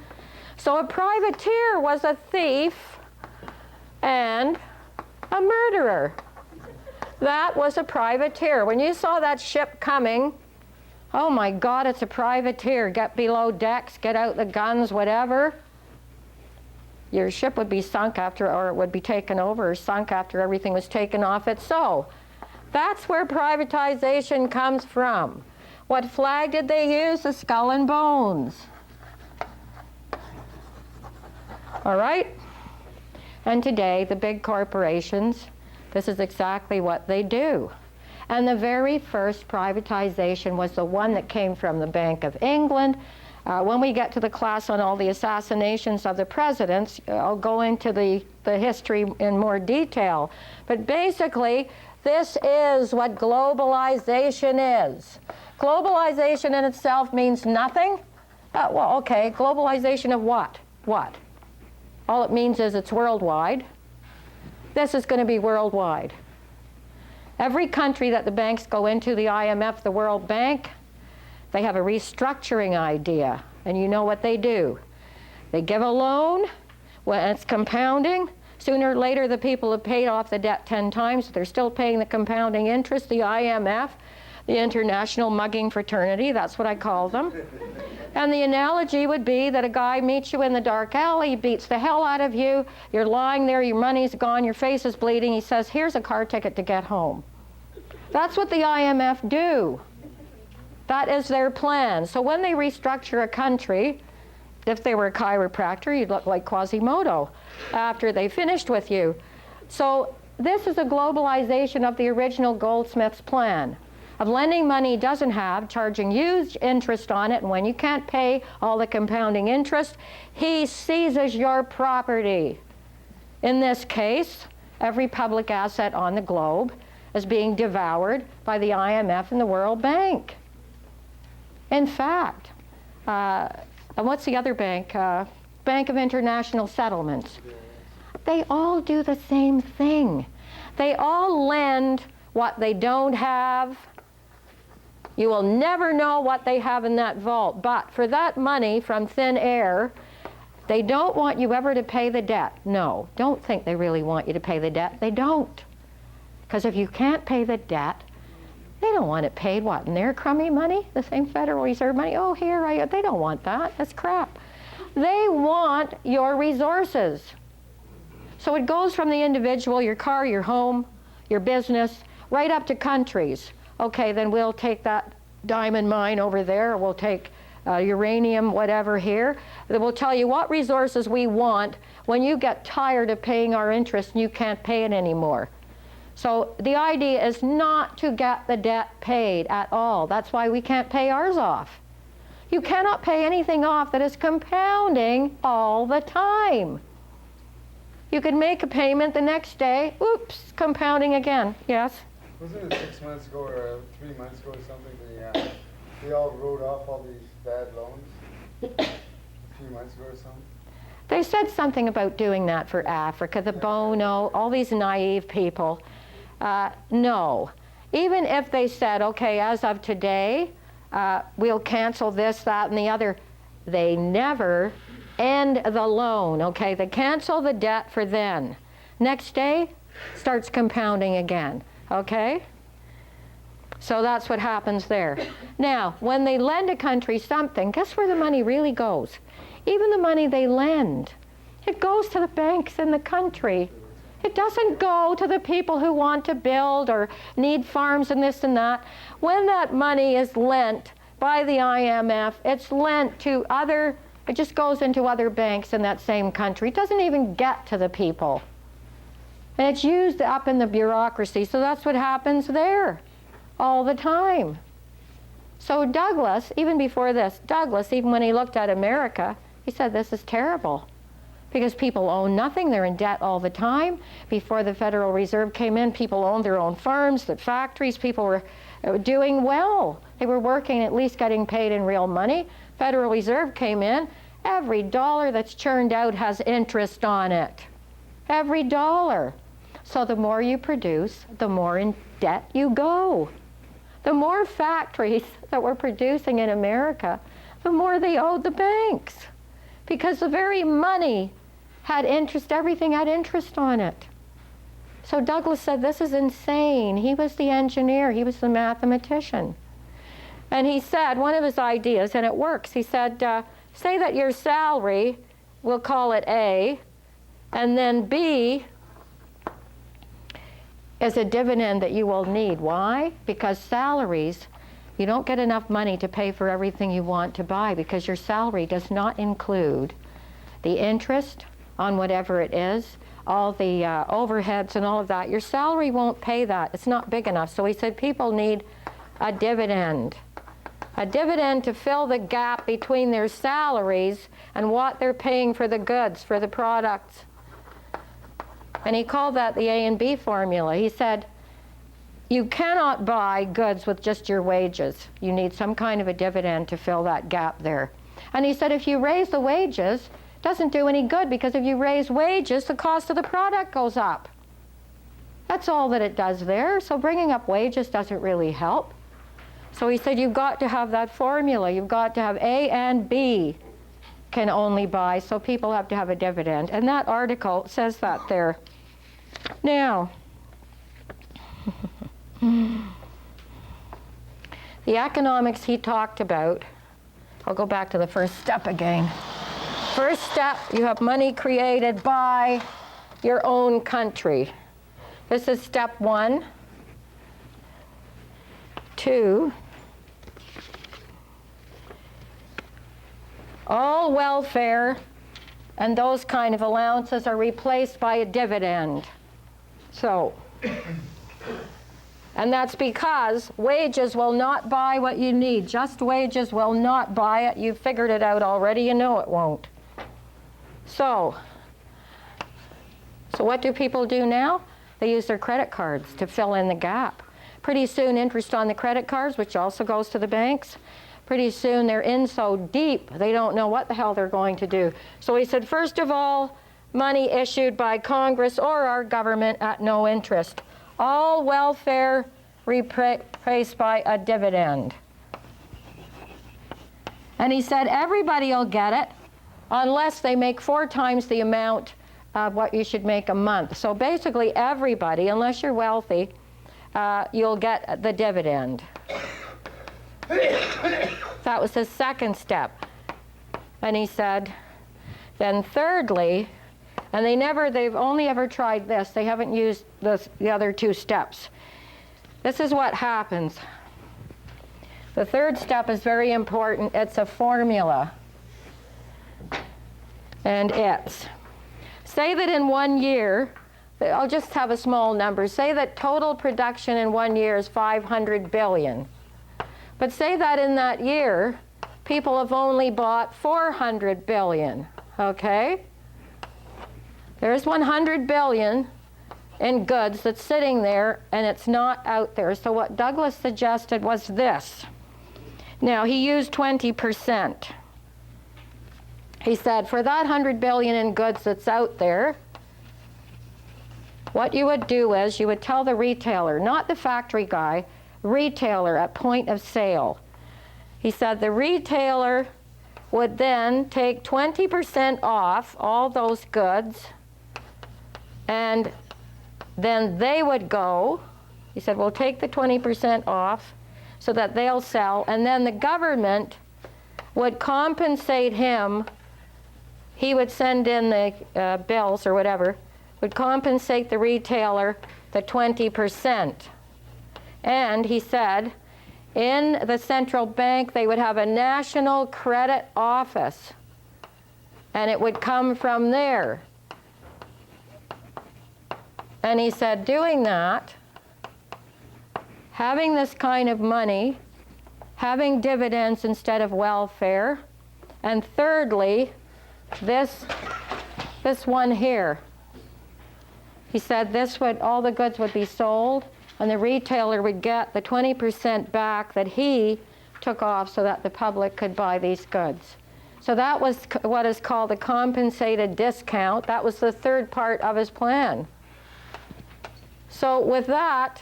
So a privateer was a thief and a murderer. That was a privateer. When you saw that ship coming, oh my God, it's a privateer. Get below decks, get out the guns, whatever. Your ship would be sunk after, or it would be taken over or sunk after everything was taken off it. So that's where privatization comes from. What flag did they use? The Skull and Bones. All right? And today, the big corporations, this is exactly what they do. And the very first privatization was the one that came from the Bank of England. When we get to the class on all the assassinations of the presidents, I'll go into the history in more detail. But basically, this is what globalization is. Globalization in itself means nothing. Well, okay, globalization of what? What? All it means is it's worldwide. This is going to be worldwide. Every country that the banks go into, the IMF, the World Bank, they have a restructuring idea, and you know what they do. They give a loan, when it's compounding, sooner or later the people have paid off the debt 10 times, they're still paying the compounding interest, the IMF, the International Mugging Fraternity, that's what I call them. And the analogy would be that a guy meets you in the dark alley, beats the hell out of you, you're lying there, your money's gone, your face is bleeding, he says, here's a car ticket to get home. That's what the IMF do. That is their plan. So when they restructure a country, if they were a chiropractor, you'd look like Quasimodo after they finished with you. So this is a globalization of the original Goldsmith's plan of lending money he doesn't have, charging huge interest on it, and when you can't pay all the compounding interest, he seizes your property. In this case, every public asset on the globe is being devoured by the IMF and the World Bank. In fact, and what's the other bank? Bank of International Settlements. They all do the same thing. They all lend what they don't have. You will never know what they have in that vault, but for that money from thin air, they don't want you ever to pay the debt. No, don't think they really want you to pay the debt. They don't. Because if you can't pay the debt, they don't want it paid, what, in their crummy money? The same Federal Reserve money? Oh, here, they don't want that. That's crap. They want your resources. So it goes from the individual, your car, your home, your business, right up to countries. Okay, then we'll take that diamond mine over there, or we'll take uranium, whatever here. We'll tell you what resources we want when you get tired of paying our interest and you can't pay it anymore. So the idea is not to get the debt paid at all. That's why we can't pay ours off. You cannot pay anything off that is compounding all the time. You could make a payment the next day, oops, compounding again. Yes? Wasn't it 6 months ago or 3 months ago or something, they all wrote off all these bad loans? A few months ago or something? They said something about doing that for Africa, the Bono, all these naive people. No. Even if they said, okay, as of today, we'll cancel this, that, and the other, they never end the loan, okay? They cancel the debt for then. Next day, starts compounding again, okay? So that's what happens there. Now, when they lend a country something, guess where the money really goes? Even the money they lend, it goes to the banks in the country. It doesn't go to the people who want to build or need farms and this and that. When that money is lent by the IMF, it's lent to other, it just goes into other banks in that same country. It doesn't even get to the people. And it's used up in the bureaucracy, so that's what happens there all the time. So Douglas, even before this, Douglas, even when he looked at America, he said, this is terrible. Because people own nothing, they're in debt all the time. Before the Federal Reserve came in, people owned their own farms, the factories, people were doing well. They were working, at least getting paid in real money. Federal Reserve came in, every dollar that's churned out has interest on it. Every dollar. So the more you produce, the more in debt you go. The more factories that were producing in America, the more they owed the banks. Because the very money had interest, everything had interest on it. So Douglas said, this is insane. He was the engineer, he was the mathematician. And he said, one of his ideas, and it works, he said, say that your salary, we'll call it A, and then B is a dividend that you will need. Why? Because salaries, you don't get enough money to pay for everything you want to buy because your salary does not include the interest on whatever it is, all the overheads and all of that. Your salary won't pay that. It's not big enough. So he said people need a dividend. A dividend to fill the gap between their salaries and what they're paying for the goods, for the products. And he called that the A and B formula. He said, you cannot buy goods with just your wages. You need some kind of a dividend to fill that gap there. And he said if you raise the wages, it doesn't do any good because if you raise wages, the cost of the product goes up. That's all that it does there. So bringing up wages doesn't really help. So he said you've got to have that formula. You've got to have A and B can only buy, so people have to have a dividend. And that article says that there. Now, the economics he talked about, I'll go back to the first step again. First step, you have money created by your own country. This is step 1. 2, all welfare and those kind of allowances are replaced by a dividend. So, and that's because wages will not buy what you need. Just wages will not buy it. You've figured it out already. You know it won't. So what do people do now? They use their credit cards to fill in the gap. Pretty soon, interest on the credit cards, which also goes to the banks, pretty soon they're in so deep, they don't know what the hell they're going to do. So he said, first of all, money issued by Congress or our government at no interest. All welfare replaced by a dividend. And he said everybody will get it unless they make 4 times the amount of what you should make a month. So basically everybody, unless you're wealthy, you'll get the dividend. That was his second step. And he said, then thirdly, and they've only ever tried this. They haven't used the other 2 steps. This is what happens. The third step is very important. It's a formula. And it's, say that in 1 year, I'll just have a small number. Say that total production in 1 year is 500 billion. But say that in that year, people have only bought 400 billion, okay? There's 100 billion in goods that's sitting there and it's not out there. So what Douglas suggested was this. Now, he used 20%. He said, for that 100 billion in goods that's out there, what you would do is you would tell the retailer, not the factory guy, retailer at point of sale. He said the retailer would then take 20% off all those goods, and then they would go, he said, we'll take the 20% off so that they'll sell, and then the government would compensate him. He would send in the bills or whatever, would compensate the retailer the 20%. And he said, in the central bank, they would have a national credit office, and it would come from there. And he said, doing that, having this kind of money, having dividends instead of welfare, and thirdly, this one here. He said all the goods would be sold, and the retailer would get the 20% back that he took off so that the public could buy these goods. So that was what is called a compensated discount. That was the third part of his plan. So with that,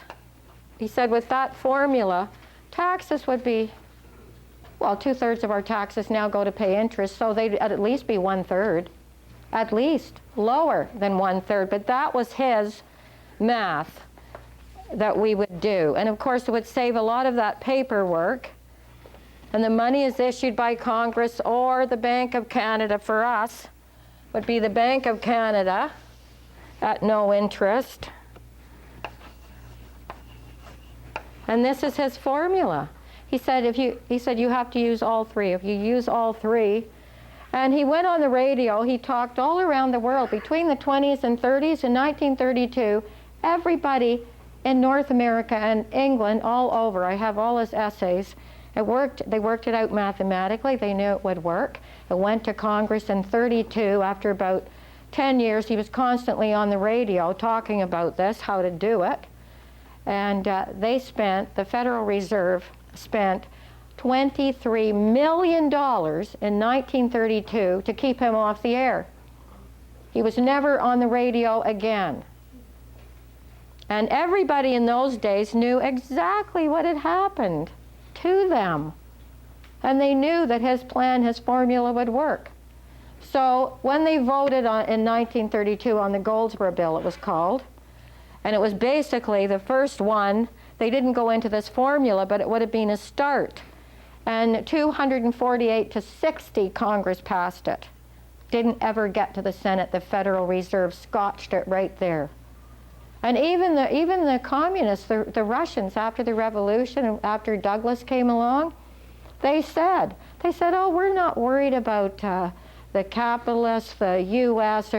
he said with that formula, taxes would be, well, 2/3 of our taxes now go to pay interest, so they'd at least be 1/3, at least lower than 1/3, but that was his math that we would do. And of course it would save a lot of that paperwork, and the money is issued by Congress or the Bank of Canada. For us would be the Bank of Canada at no interest. And this is his formula. He said you have to use all three. If you use all three, and he went on the radio, he talked all around the world between the 20s and 30s. In 1932, everybody in North America and England, all over, I have all his essays. They worked it out mathematically. They knew it would work. It went to Congress in 32. After about 10 years, he was constantly on the radio talking about this, how to do it. And the Federal Reserve spent $23 million in 1932 to keep him off the air. He was never on the radio again. And everybody in those days knew exactly what had happened to them. And they knew that his plan, his formula would work. So when they voted in 1932 on the Goldsboro Bill, it was called, and it was basically the first one, they didn't go into this formula, but it would have been a start. And 248 to 60, Congress passed it. Didn't ever get to the Senate. The Federal Reserve scotched it right there. And even the communists, the Russians, after the revolution, after Douglas came along, they said, oh, we're not worried about the capitalists, the U.S.,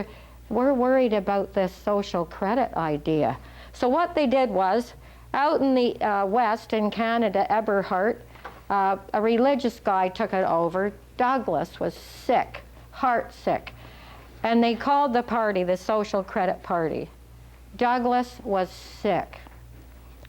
we're worried about this social credit idea. So what they did was, out in the West, in Canada, Eberhard, a religious guy took it over. Douglas was sick, heart sick. And they called the party the Social Credit Party. Douglas was sick.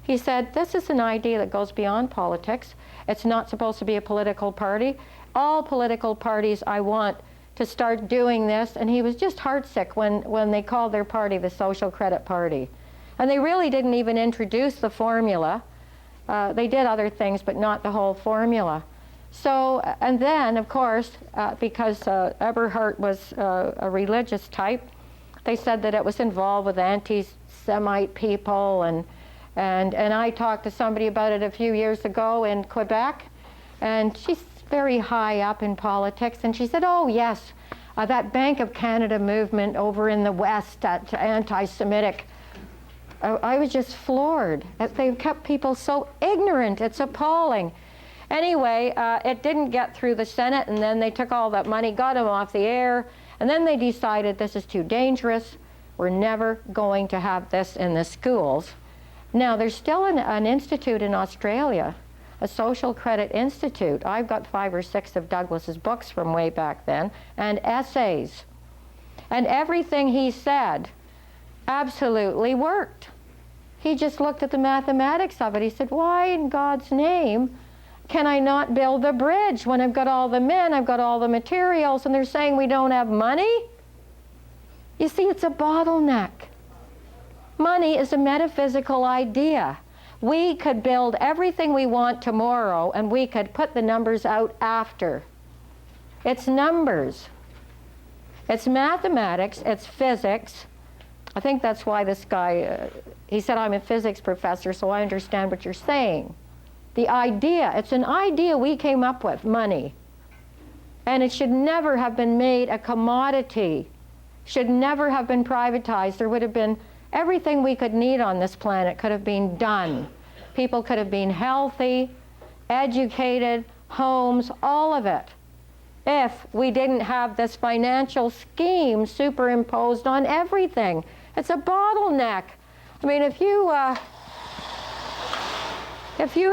He said, this is an idea that goes beyond politics. It's not supposed to be a political party. All political parties, I want to start doing this. And he was just heartsick when they called their party the Social Credit Party. And they really didn't even introduce the formula. They did other things, but not the whole formula. So, and then, of course, because Eberhard was a religious type, they said that it was involved with anti-Semite people, and I talked to somebody about it a few years ago in Quebec, and she's very high up in politics, and she said, oh yes, that Bank of Canada movement over in the West, that anti-Semitic, I was just floored. They've kept people so ignorant, it's appalling. Anyway, it didn't get through the Senate, and then they took all that money, got them off the air, and then they decided this is too dangerous. We're never going to have this in the schools. Now, there's still an institute in Australia, a social credit institute. I've got 5 or 6 of Douglas's books from way back then, and essays. And everything he said absolutely worked. He just looked at the mathematics of it. He said, why in God's name can I not build the bridge when I've got all the men, I've got all the materials, and they're saying we don't have money? You see, it's a bottleneck. Money is a metaphysical idea. We could build everything we want tomorrow, and we could put the numbers out after. It's numbers. It's mathematics, it's physics. I think that's why this guy, he said, I'm a physics professor, so I understand what you're saying. The idea, it's an idea we came up with, money. And it should never have been made a commodity, should never have been privatized. There would have been everything we could need on this planet could have been done. People could have been healthy, educated, homes, all of it, if we didn't have this financial scheme superimposed on everything. It's a bottleneck. I mean, if you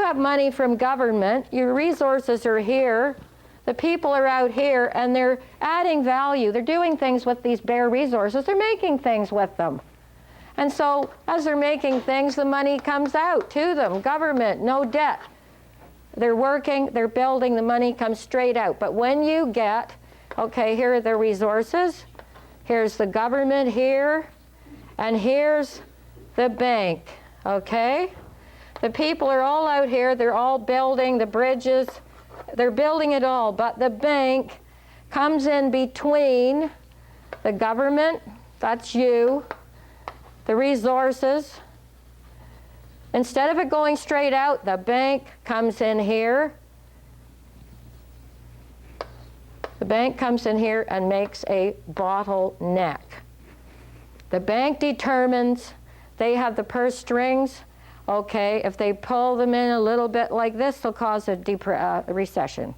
have money from government, your resources are here, the people are out here, and they're adding value. They're doing things with these bare resources. They're making things with them. And so, as they're making things, the money comes out to them. Government, no debt. They're working, they're building, the money comes straight out. But when you get, okay, here are the resources, here's the government here, and here's the bank, okay? The people are all out here, they're all building the bridges, they're building it all, but the bank comes in between the government, that's you, the resources. Instead of it going straight out, the bank comes in here. The bank comes in here and makes a bottleneck. The bank determines, they have the purse strings. Okay, if they pull them in a little bit like this, they'll cause a recession.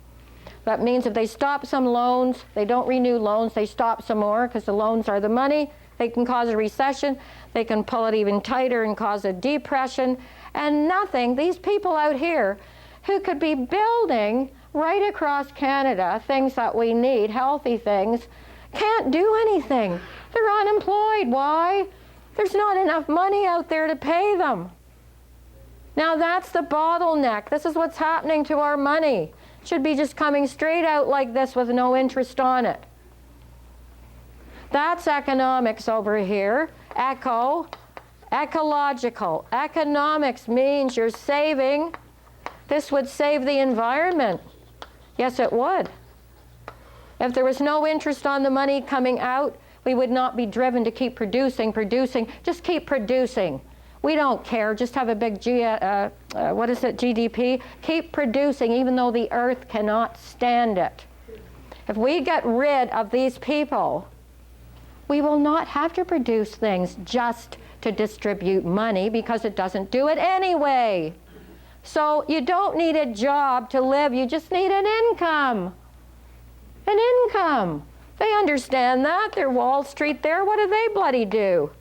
That means if they stop some loans, they don't renew loans, they stop some more because the loans are the money, they can cause a recession, they can pull it even tighter and cause a depression, and nothing, these people out here who could be building right across Canada things that we need, healthy things, can't do anything. They're unemployed. Why? There's not enough money out there to pay them. Now that's the bottleneck. This is what's happening to our money. It should be just coming straight out like this with no interest on it. That's economics over here. Ecological. Economics means you're saving. This would save the environment. Yes, it would. If there was no interest on the money coming out, we would not be driven to keep producing. Just keep producing. We don't care, just have a big GDP. Keep producing even though the earth cannot stand it. If we get rid of these people, we will not have to produce things just to distribute money because it doesn't do it anyway. So you don't need a job to live, you just need an income. An income. They understand that. They're Wall Street there. What do they bloody do?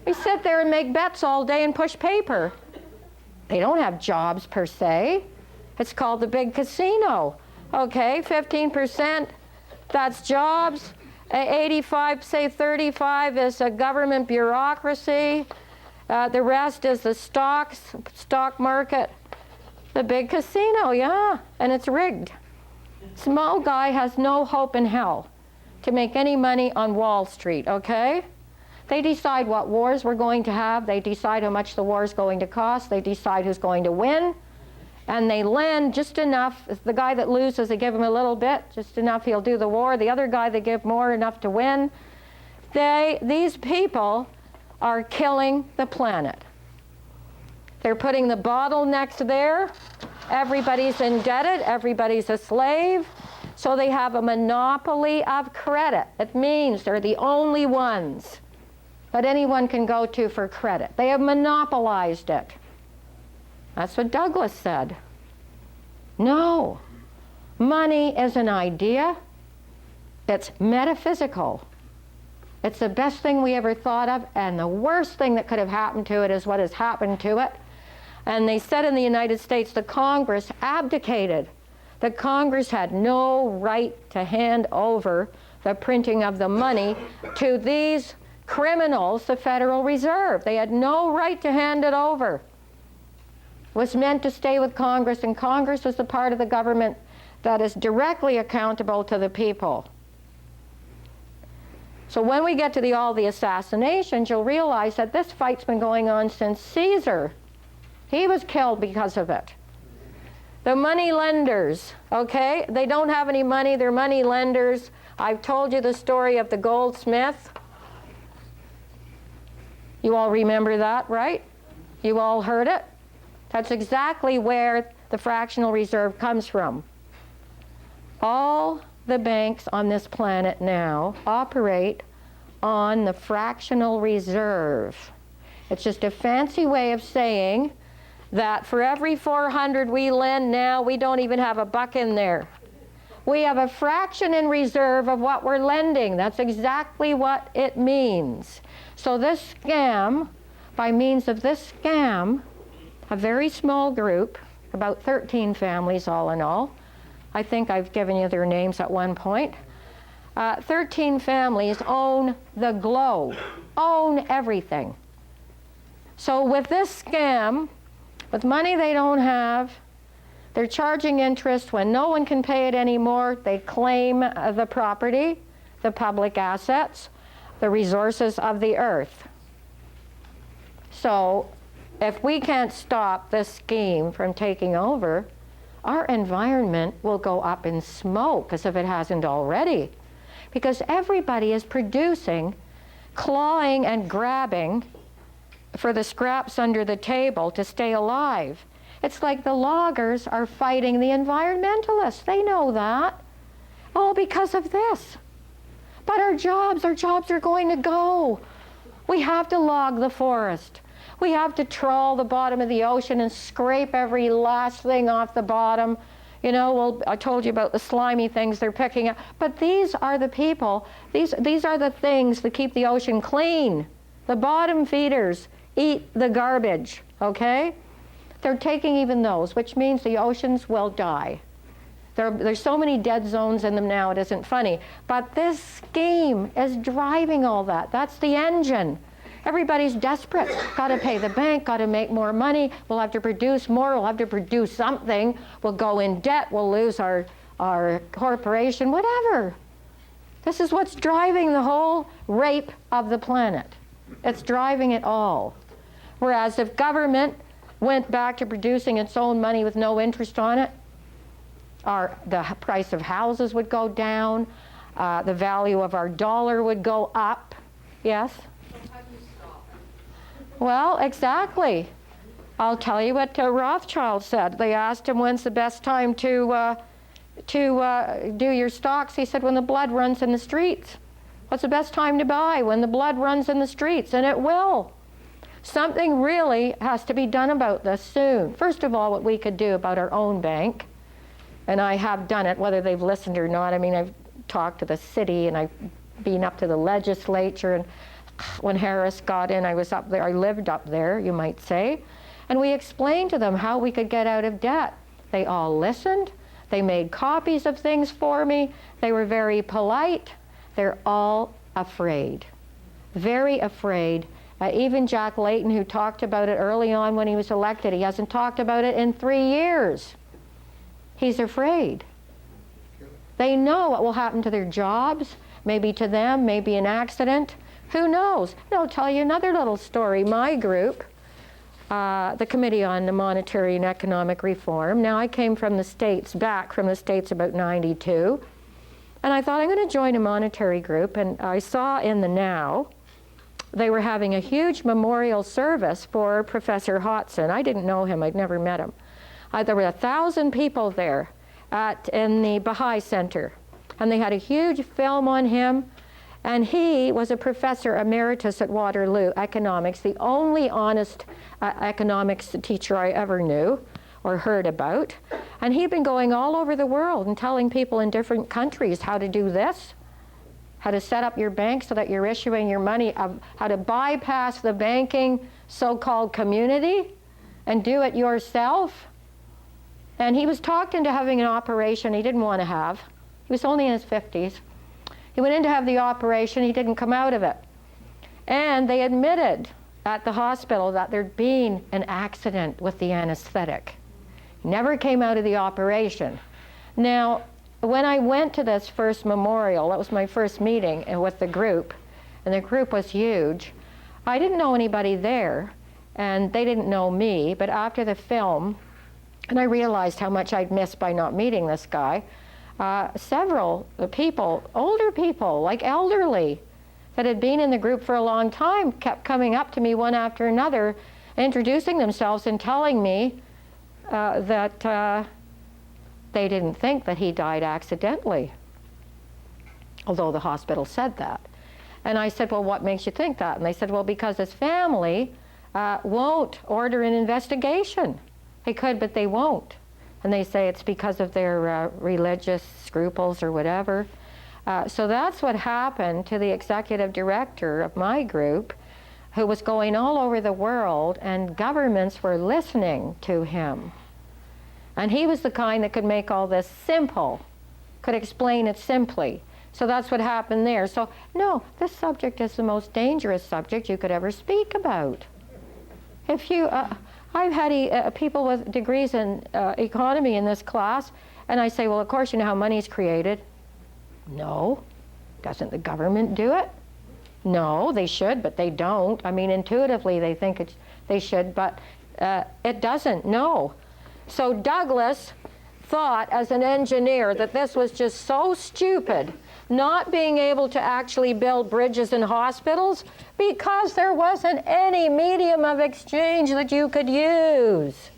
They sit there and make bets all day and push paper. They don't have jobs per se. It's called the big casino. Okay, 15%, that's jobs. 85, say 35 is a government bureaucracy. The rest is the stock market. The big casino, yeah, and it's rigged. Small guy has no hope in hell to make any money on Wall Street, okay? They decide what wars we're going to have. They decide how much the war is going to cost. They decide who's going to win. And they lend just enough. The guy that loses, they give him a little bit, just enough he'll do the war. The other guy, they give more, enough to win. These people are killing the planet. They're putting the bottlenecks there. Everybody's indebted. Everybody's a slave. So they have a monopoly of credit. It means they're the only ones that anyone can go to for credit. They have monopolized it. That's what Douglas said. No. Money is an idea. It's metaphysical. It's the best thing we ever thought of, and the worst thing that could have happened to it is what has happened to it. And they said in the United States, the Congress abdicated. The Congress had no right to hand over the printing of the money to these criminals, the Federal Reserve. They had no right to hand it over. was meant to stay with Congress, and Congress is the part of the government that is directly accountable to the people. So when we get to all the assassinations, you'll realize that this fight's been going on since Caesar. He was killed because of it. The money lenders, okay? They don't have any money, they're money lenders. I've told you the story of the goldsmith. You all remember that, right? You all heard it? That's exactly where the fractional reserve comes from. All the banks on this planet now operate on the fractional reserve. It's just a fancy way of saying that for every 400 we lend now, we don't even have a buck in there. We have a fraction in reserve of what we're lending. That's exactly what it means. So this scam, by means of this scam, a very small group, about 13 families all in all, I think I've given you their names at one point. 13 families own the globe, own everything. So with this scam, with money they don't have, they're charging interest when no one can pay it anymore. They claim the property, the public assets, the resources of the earth. So if we can't stop this scheme from taking over, our environment will go up in smoke, as if it hasn't already. Because everybody is producing, clawing and grabbing for the scraps under the table to stay alive. It's like the loggers are fighting the environmentalists. They know that. All because of this. But our jobs are going to go. We have to log the forest. We have to trawl the bottom of the ocean and scrape every last thing off the bottom. You know, well, I told you about the slimy things they're picking up. But these are the people, these are the things that keep the ocean clean. The bottom feeders eat the garbage, okay? They're taking even those, which means the oceans will die. There's so many dead zones in them now, it isn't funny. But this scheme is driving all that. That's the engine. Everybody's desperate. Got to pay the bank, got to make more money. We'll have to produce more, we'll have to produce something. We'll go in debt, we'll lose our corporation, whatever. This is what's driving the whole rape of the planet. It's driving it all. Whereas if government went back to producing its own money with no interest on it, the price of houses would go down, the value of our dollar would go up. Yes? Well, exactly. I'll tell you what Rothschild said. They asked him, when's the best time to do your stocks? He said, when the blood runs in the streets. What's the best time to buy? When the blood runs in the streets, and it will. Something really has to be done about this soon. First of all, what we could do about our own bank, and I have done it, whether they've listened or not. I mean, I've talked to the city, and I've been up to the legislature, and when Harris got in, I was up there, I lived up there, you might say, and we explained to them how we could get out of debt. They all listened, they made copies of things for me, they were very polite, they're all afraid, very afraid. Even Jack Layton, who talked about it early on when he was elected, he hasn't talked about it in 3 years. He's afraid. They know what will happen to their jobs, maybe to them, maybe an accident. Who knows? And I'll tell you another little story. My group, the Committee on the Monetary and Economic Reform, now I came from the States, back from the States about 92, and I thought I'm going to join a monetary group, and I saw in the Now, they were having a huge memorial service for Professor Hodson. I didn't know him, I'd never met him. There were 1,000 people there in the Baha'i Center, and they had a huge film on him. And he was a professor emeritus at Waterloo, economics, the only honest economics teacher I ever knew or heard about. And he'd been going all over the world and telling people in different countries how to do this, how to set up your bank so that you're issuing your money, how to bypass the banking so-called community and do it yourself. And he was talked into having an operation he didn't want to have. He was only in his 50s. He went in to have the operation, he didn't come out of it. And they admitted at the hospital that there'd been an accident with the anesthetic. Never came out of the operation. Now, when I went to this first memorial, that was my first meeting with the group, and the group was huge. I didn't know anybody there, and they didn't know me, but after the film, and I realized how much I'd missed by not meeting this guy, several people, older people, like elderly, that had been in the group for a long time, kept coming up to me one after another, introducing themselves and telling me that they didn't think that he died accidentally, although the hospital said that. And I said, well, what makes you think that? And they said, well, because his family won't order an investigation. They could, but they won't. And they say it's because of their religious scruples or whatever. So that's what happened to the executive director of my group, who was going all over the world, and governments were listening to him. And he was the kind that could make all this simple, could explain it simply. So that's what happened there. So no, this subject is the most dangerous subject you could ever speak about. If you, I've had people with degrees in economy in this class, and I say, well, of course you know how money's created. No. Doesn't the government do it? No, they should, but they don't. I mean, intuitively they think they should, but it doesn't, no. So Douglas thought as an engineer that this was just so stupid, not being able to actually build bridges and hospitals because there wasn't any medium of exchange that you could use.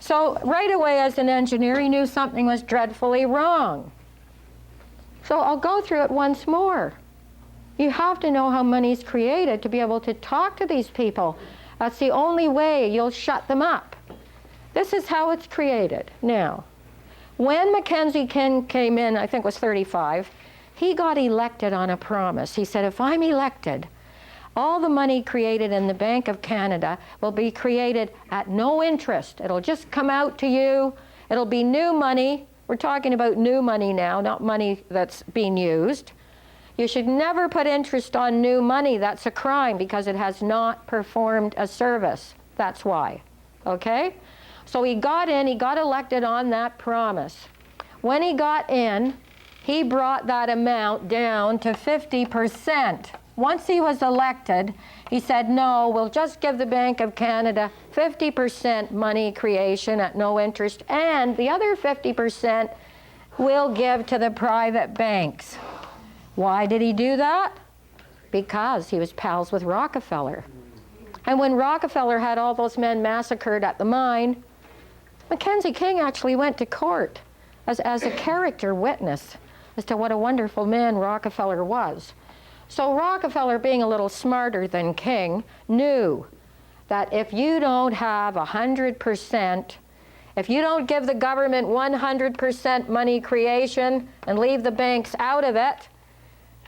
So right away as an engineer, he knew something was dreadfully wrong. So I'll go through it once more. You have to know how money's created to be able to talk to these people. That's the only way you'll shut them up. This is how it's created. Now, when Mackenzie King came in, I think it was 35, he got elected on a promise. He said, if I'm elected, all the money created in the Bank of Canada will be created at no interest. It'll just come out to you. It'll be new money. We're talking about new money now, not money that's being used. You should never put interest on new money. That's a crime because it has not performed a service. That's why. Okay? So he got in, he got elected on that promise. When he got in, he brought that amount down to 50%. Once he was elected, he said, no, we'll just give the Bank of Canada 50% money creation at no interest, and the other 50% we'll give to the private banks. Why did he do that? Because he was pals with Rockefeller. And when Rockefeller had all those men massacred at the mine, Mackenzie King actually went to court as a character witness as to what a wonderful man Rockefeller was. So Rockefeller, being a little smarter than King, knew that if you don't have 100%, if you don't give the government 100% money creation and leave the banks out of it,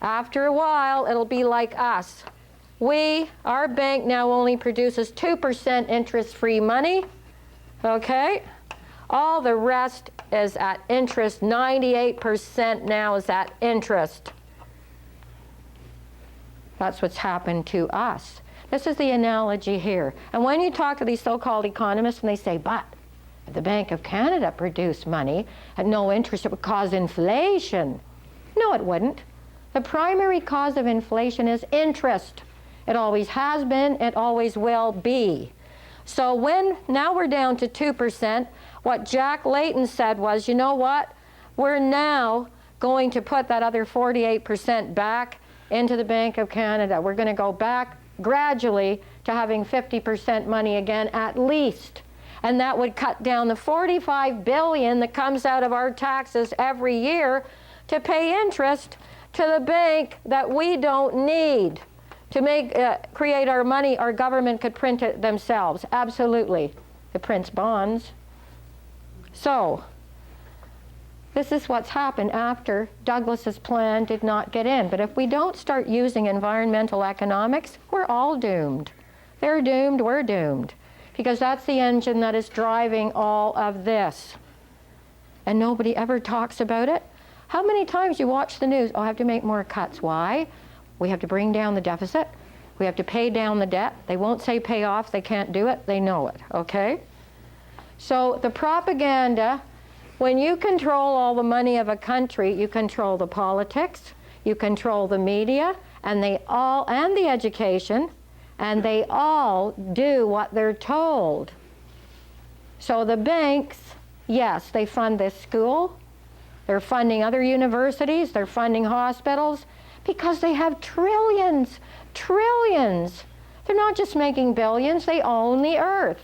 after a while it'll be like us. Our bank now only produces 2% interest-free money, okay? All the rest is at interest. 98% now is at interest. That's what's happened to us. This is the analogy here. And when you talk to these so-called economists and they say, but if the Bank of Canada produced money at no interest, it would cause inflation. No, it wouldn't. The primary cause of inflation is interest. It always has been, it always will be. So now we're down to 2%, what Jack Layton said was, you know what? We're now going to put that other 48% back into the Bank of Canada. We're going to go back gradually to having 50% money again at least. And that would cut down the $45 billion that comes out of our taxes every year to pay interest to the bank that we don't need. To create our money, our government could print it themselves. Absolutely. It prints bonds. So, this is what's happened after Douglas's plan did not get in. But if we don't start using environmental economics, we're all doomed. They're doomed, we're doomed. Because that's the engine that is driving all of this. And nobody ever talks about it. How many times you watch the news? Oh, I have to make more cuts. Why? We have to bring down the deficit. We have to pay down the debt. They won't say pay off. They can't do it. They know it, okay? So the propaganda, when you control all the money of a country, you control the politics, you control the media, and the education, and they all do what they're told. So the banks, yes, they fund this school, they're funding other universities, they're funding hospitals, because they have trillions, trillions. They're not just making billions, they own the earth.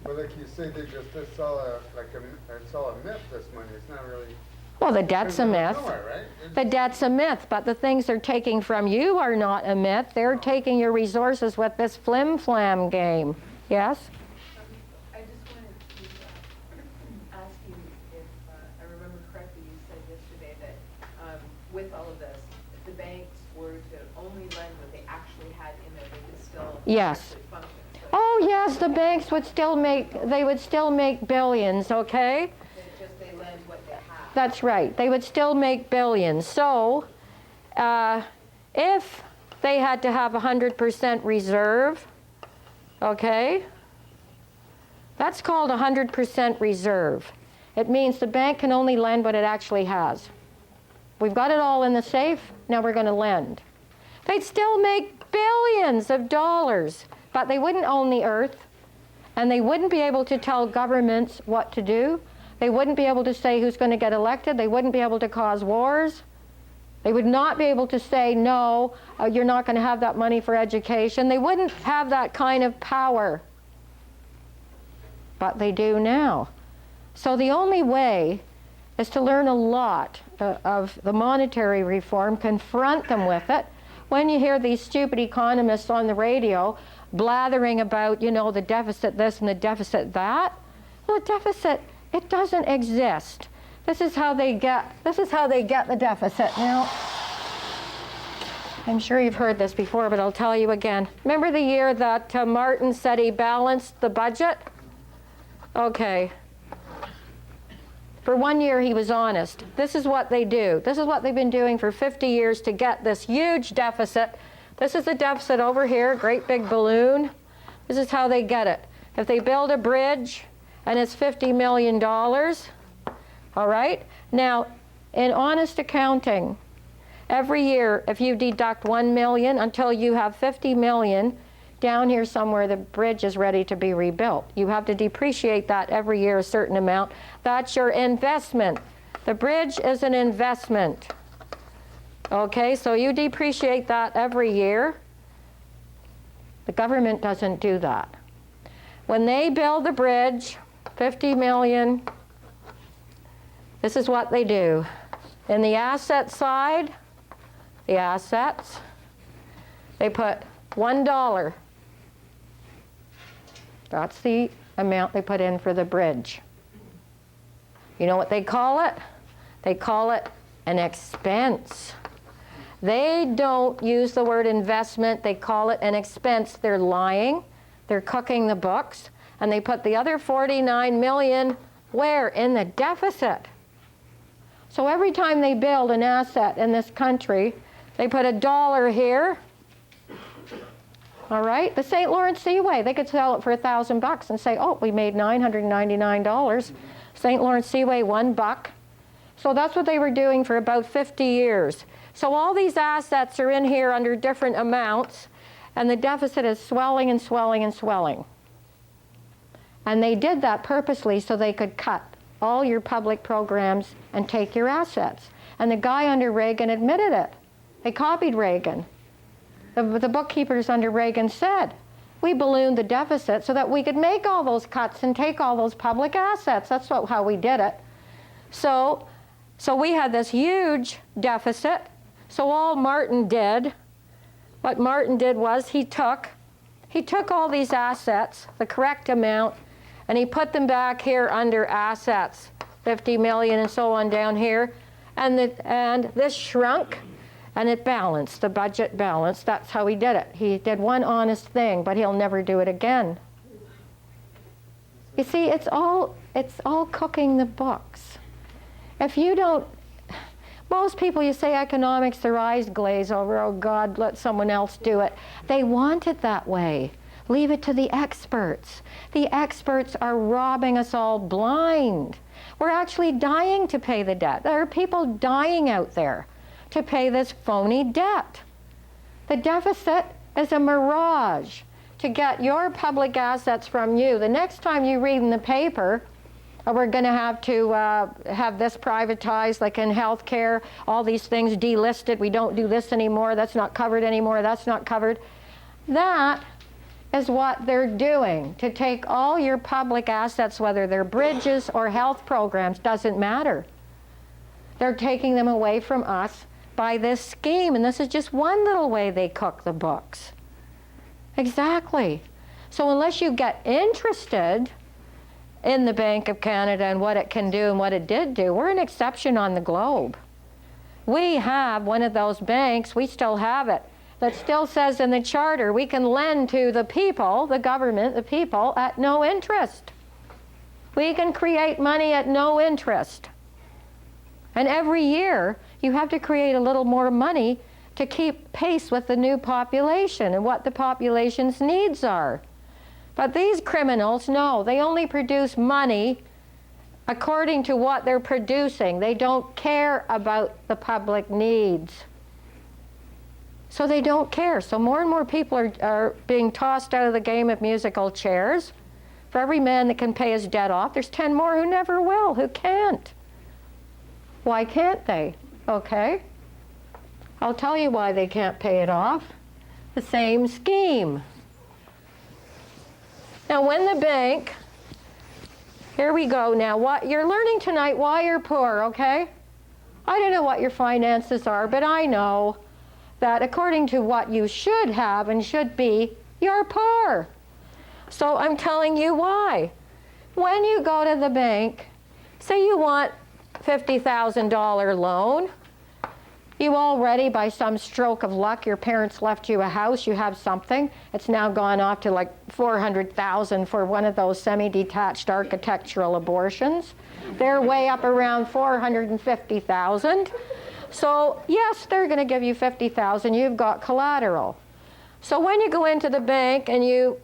But like you say, it's all a myth, this money. It's not really. Well, the debt's a myth. Nowhere, right? The debt's a myth, but the things they're taking from you are not a myth. They're taking your resources with this flim-flam game. Yes? I just wanted to ask you if I remember correctly, you said yesterday that with all of this, if the banks were to only lend what they actually had in there, they could still Yes. actually function. So Oh, yes, the banks would still make billions, okay? they lend what they have. That's right. They would still make billions. So, if they had to have 100% reserve, okay, that's called 100% reserve. It means the bank can only lend what it actually has. We've got it all in the safe, now we're going to lend. They'd still make billions of dollars, but they wouldn't own the earth, and they wouldn't be able to tell governments what to do. They wouldn't be able to say who's going to get elected. They wouldn't be able to cause wars. They would not be able to say, no, you're not going to have that money for education. They wouldn't have that kind of power. But they do now. So the only way is to learn a lot of the monetary reform, confront them with it. When you hear these stupid economists on the radio blathering about, you know, the deficit this and the deficit that, well, the deficit, it doesn't exist. This is how they get the deficit. Now, I'm sure you've heard this before, but I'll tell you again. Remember the year that Martin said he balanced the budget? Okay. For 1 year, he was honest. This is what they do. This is what they've been doing for 50 years to get this huge deficit. This is the deficit over here, great big balloon. This is how they get it. If they build a bridge and it's $50 million, all right? Now, in honest accounting, every year, if you deduct 1 million until you have 50 million, down here somewhere the bridge is ready to be rebuilt. You have to depreciate that every year a certain amount. That's your investment. The bridge is an investment. Okay, so you depreciate that every year. The government doesn't do that. When they build the bridge, 50 million, this is what they do. In the asset side, the assets, they put $1. That's the amount they put in for the bridge. You know what they call it? They call it an expense. They don't use the word investment. They call it an expense. They're lying. They're cooking the books. And they put the other 49 million where? In the deficit. So every time they build an asset in this country, they put $1 here. All right, the St. Lawrence Seaway, they could sell it for $1,000 and say, oh, we made $999. St. Lawrence Seaway, $1. So that's what they were doing for about 50 years. So all these assets are in here under different amounts, and the deficit is swelling and swelling and swelling. And they did that purposely so they could cut all your public programs and take your assets. And the guy under Reagan admitted it. They copied Reagan. The bookkeepers under Reagan said, we ballooned the deficit so that we could make all those cuts and take all those public assets. That's how we did it. So we had this huge deficit. So all Martin did, what Martin did was he took all these assets, the correct amount, and he put them back here under assets, 50 million and so on down here, and this shrunk. And it balanced, the budget balanced. That's how he did it. He did one honest thing, but he'll never do it again. You see, it's all cooking the books. If you don't, Most people, you say economics, their eyes glaze over, oh God, let someone else do it. They want it that way. Leave it to the experts. The experts are robbing us all blind. We're actually dying to pay the debt. There are people dying out there to pay this phony debt. The deficit is a mirage to get your public assets from you. The next time you read in the paper, we're going to have this privatized, like in healthcare, all these things delisted, we don't do this anymore, that's not covered anymore, that's not covered. That is what they're doing, to take all your public assets, whether they're bridges or health programs, doesn't matter. They're taking them away from us by this scheme, and this is just one little way they cook the books. Exactly. So unless you get interested in the Bank of Canada and what it can do and what it did do, we're an exception on the globe. We have one of those banks, we still have it, that still says in the charter we can lend to the people, the government, the people, at no interest. We can create money at no interest. And every year you have to create a little more money to keep pace with the new population and what the population's needs are. But these criminals, no, they only produce money according to what they're producing. They don't care about the public needs. So they don't care. So more and more people are being tossed out of the game of musical chairs. For every man that can pay his debt off, there's 10 more who never will, who can't. Why can't they? Okay. I'll tell you why they can't pay it off. The same scheme. Now when the bank, here we go now, what you're learning tonight, why you're poor, okay? I don't know what your finances are, but I know that according to what you should have and should be, you're poor. So I'm telling you why. When you go to the bank, say you want $50,000 loan, you already, by some stroke of luck, your parents left you a house, you have something. It's now gone off to like $400,000 for one of those semi-detached architectural abortions. They're way up around $450,000. So yes, they're going to give you $50,000. You've got collateral. So when you go into the bank and you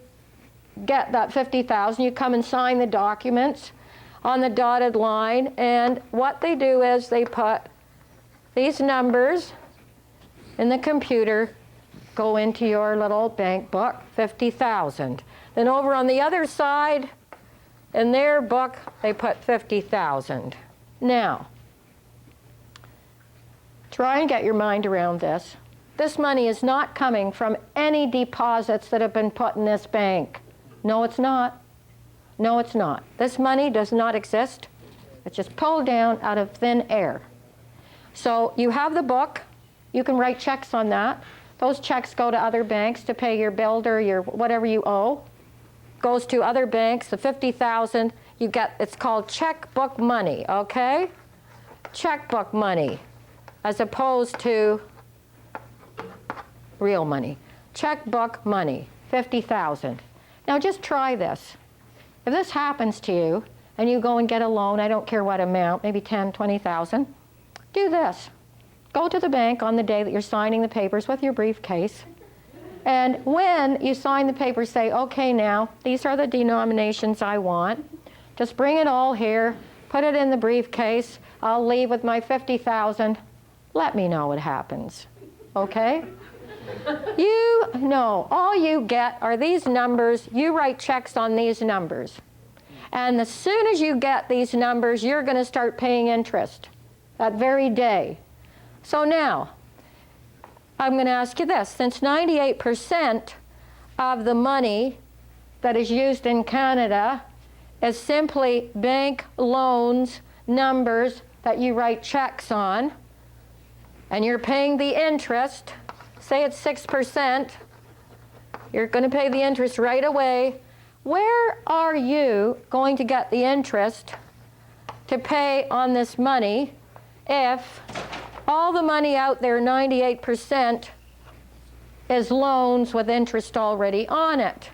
get that $50,000, you come and sign the documents on the dotted line, and what they do is they put these numbers in the computer, go into your little bank book, 50,000. Then over on the other side, in their book, they put 50,000. Now, try and get your mind around this. This money is not coming from any deposits that have been put in this bank. No, it's not. No, it's not. This money does not exist. It's just pulled down out of thin air. So you have the book. You can write checks on that. Those checks go to other banks to pay your builder, your whatever you owe. Goes to other banks. The 50,000 you get, it's called checkbook money, okay? Checkbook money, as opposed to real money. Checkbook money, 50,000. Now just try this. If this happens to you and you go and get a loan, I don't care what amount, maybe 10, 20,000, do this. Go to the bank on the day that you're signing the papers with your briefcase, and when you sign the papers, say, okay, now, these are the denominations I want. Just bring it all here, put it in the briefcase. I'll leave with my 50,000. Let me know what happens, okay? You know, all you get are these numbers. You write checks on these numbers. And as soon as you get these numbers, you're going to start paying interest that very day. So now, I'm going to ask you this. Since 98% of the money that is used in Canada is simply bank loans, numbers that you write checks on, and you're paying the interest, say it's 6%, you're going to pay the interest right away. Where are you going to get the interest to pay on this money if all the money out there, 98%, is loans with interest already on it?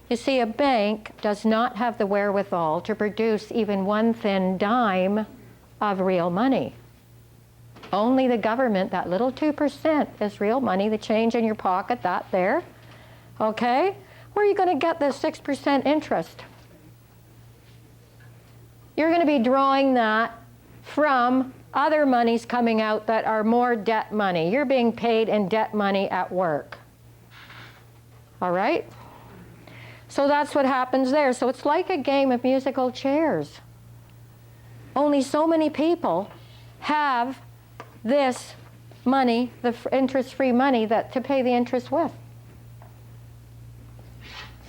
You see, a bank does not have the wherewithal to produce even one thin dime of real money. Only the government, that little 2% is real money, the change in your pocket, that there. Okay? Where are you going to get this 6% interest? You're going to be drawing that from other monies coming out that are more debt money. You're being paid in debt money at work. All right? So that's what happens there. So it's like a game of musical chairs. Only so many people have this money, the interest-free money, that to pay the interest with.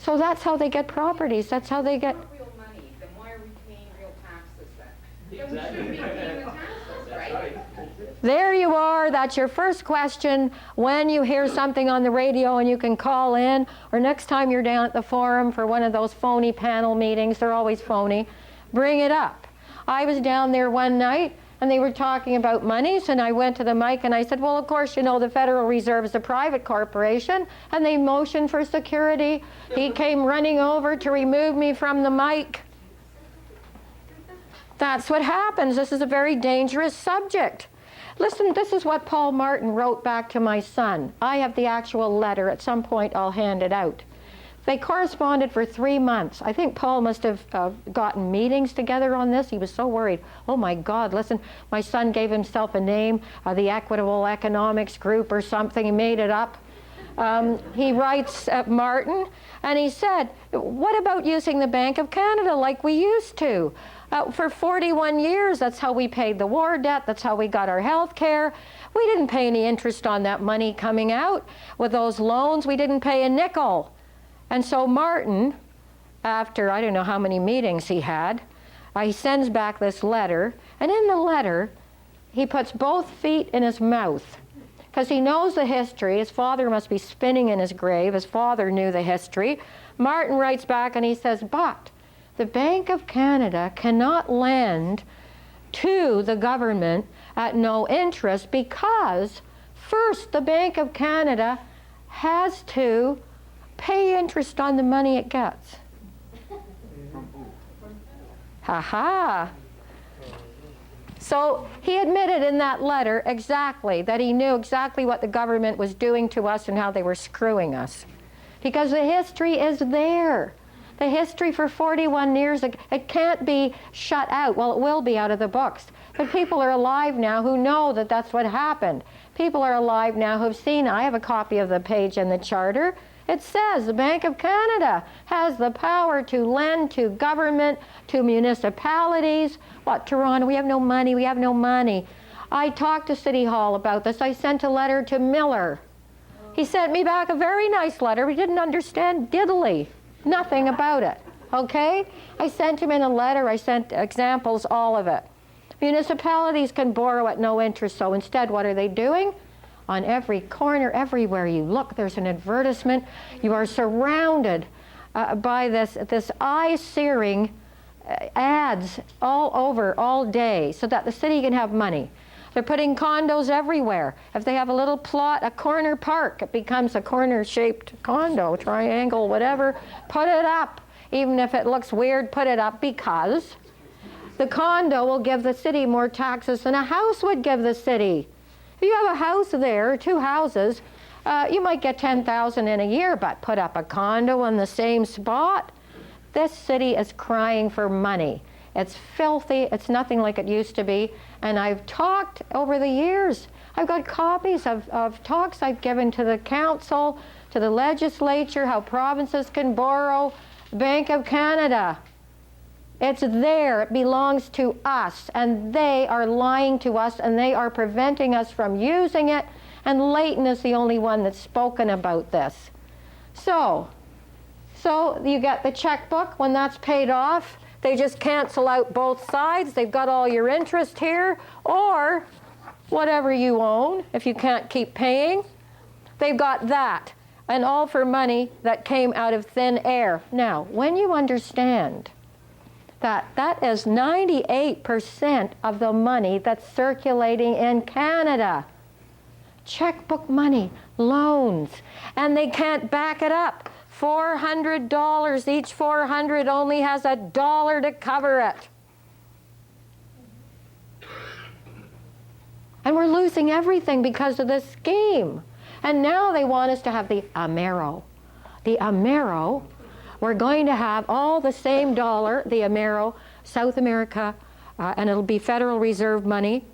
So that's how they get properties. That's how they get... Real money, then why are we paying real taxes then? Then we shouldn't be paying the taxes, right? There you are. That's your first question when you hear something on the radio, and you can call in, or next time you're down at the forum for one of those phony panel meetings, they're always phony, bring it up. I was down there one night, and they were talking about monies, and I went to the mic and I said, well, of course, you know, the Federal Reserve is a private corporation, and they motioned for security. He came running over to remove me from the mic. That's what happens. This is a very dangerous subject. Listen, this is what Paul Martin wrote back to my son. I have the actual letter. At some point, I'll hand it out. They corresponded for 3 months. I think Paul must have gotten meetings together on this. He was so worried. Oh my God, listen, my son gave himself a name, the Equitable Economics Group or something. He made it up. He writes Martin, and he said, what about using the Bank of Canada like we used to? For 41 years, that's how we paid the war debt. That's how we got our health care. We didn't pay any interest on that money coming out. With those loans, we didn't pay a nickel. And so Martin, after I don't know how many meetings he had, he sends back this letter. And in the letter, he puts both feet in his mouth, because he knows the history. His father must be spinning in his grave. His father knew the history. Martin writes back and he says, but the Bank of Canada cannot lend to the government at no interest because, first, the Bank of Canada has to pay interest on the money it gets. Ha-ha. So he admitted in that letter exactly that he knew exactly what the government was doing to us and how they were screwing us. Because the history is there. The history for 41 years, it can't be shut out. Well, it will be out of the books. But people are alive now who know that that's what happened. People are alive now who've seen, I have a copy of the page in the charter. It says the Bank of Canada has the power to lend to government, to municipalities. What, Toronto, we have no money, we have no money. I talked to City Hall about this. I sent a letter to Miller. He sent me back a very nice letter. We didn't understand diddly, nothing about it, okay? I sent him in a letter. I sent examples, all of it. Municipalities can borrow at no interest, so instead what are they doing? On every corner, everywhere you look, there's an advertisement. You are surrounded by this eye-searing ads all over, all day, so that the city can have money. They're putting condos everywhere. If they have a little plot, a corner park, it becomes a corner-shaped condo, triangle, whatever. Put it up. Even if it looks weird, put it up, because the condo will give the city more taxes than a house would give the city. If you have a house there, 2 houses, you might get $10,000 in a year, but put up a condo in the same spot. This city is crying for money. It's filthy. It's nothing like it used to be. And I've talked over the years. I've got copies of talks I've given to the council, to the legislature, how provinces can borrow. Bank of Canada. It's there. It belongs to us. And they are lying to us, and they are preventing us from using it. And Leighton is the only one that's spoken about this. So you get the checkbook. When that's paid off, they just cancel out both sides. They've got all your interest here, or whatever you own, if you can't keep paying. They've got that, and all for money that came out of thin air. Now, when you understand that is 98% of the money that's circulating in Canada. Checkbook money, loans, and they can't back it up. $400, each 400 only has $1 to cover it. And we're losing everything because of this scheme. And now they want us to have the Amero. The Amero, we're going to have all the same dollar, the Amero, South America, and it'll be Federal Reserve money,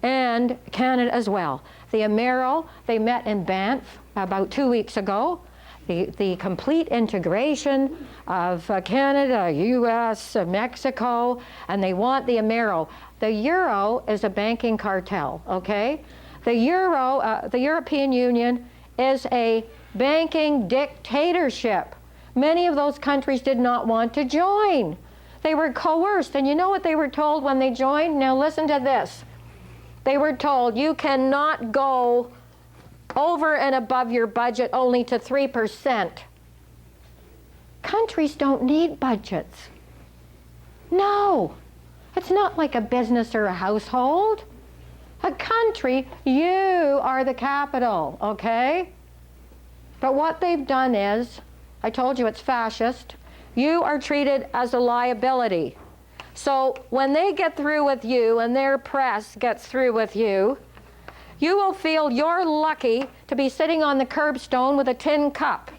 and Canada as well. The Amero, they met in Banff about 2 weeks ago. The complete integration of Canada, US, Mexico, and they want the Amero. The euro is a banking cartel, okay? The European Union is a banking dictatorship. Many of those countries did not want to join. They were coerced, and you know what they were told when they joined? Now listen to this. They were told, you cannot go over and above your budget only to 3%. Countries don't need budgets. No. It's not like a business or a household. A country, you are the capital, okay? But what they've done is, I told you it's fascist, you are treated as a liability. So when they get through with you and their press gets through with you, you will feel you're lucky to be sitting on the curbstone with a tin cup.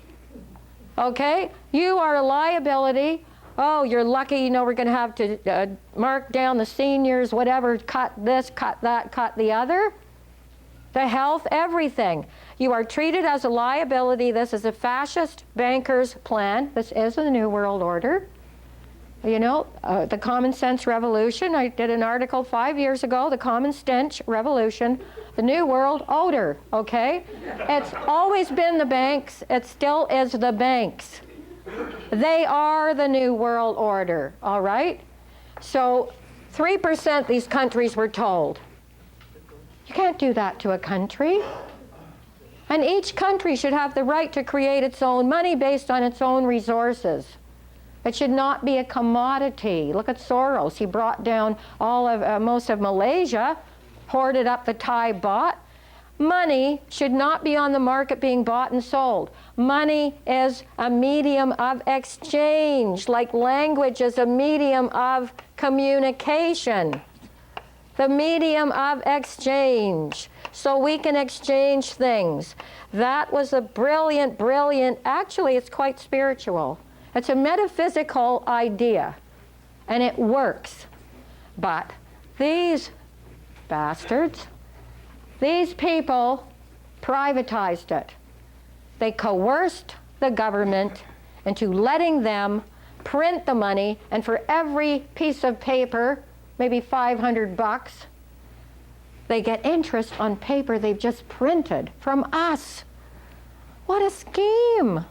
Okay? You are a liability. Oh, you're lucky, you know, we're going to have to mark down the seniors, whatever, cut this, cut that, cut the other. The health, everything. You are treated as a liability. This is a fascist banker's plan. This is the New World Order. You know, the common sense revolution. I did an article 5 years ago, the common stench revolution, the New World Order, okay? It's always been the banks. It still is the banks. They are the New World Order, all right? So 3% these countries were told. You can't do that to a country. And each country should have the right to create its own money based on its own resources. It should not be a commodity. Look at Soros. He brought down most of Malaysia, hoarded up the Thai baht. Money should not be on the market being bought and sold. Money is a medium of exchange, like language is a medium of communication. The medium of exchange, so we can exchange things. That was a brilliant, actually it's quite spiritual. It's a metaphysical idea, and it works. But these bastards, these people privatized it. They coerced the government into letting them print the money, and for every piece of paper, maybe $500, they get interest on paper they've just printed from us. What a scheme!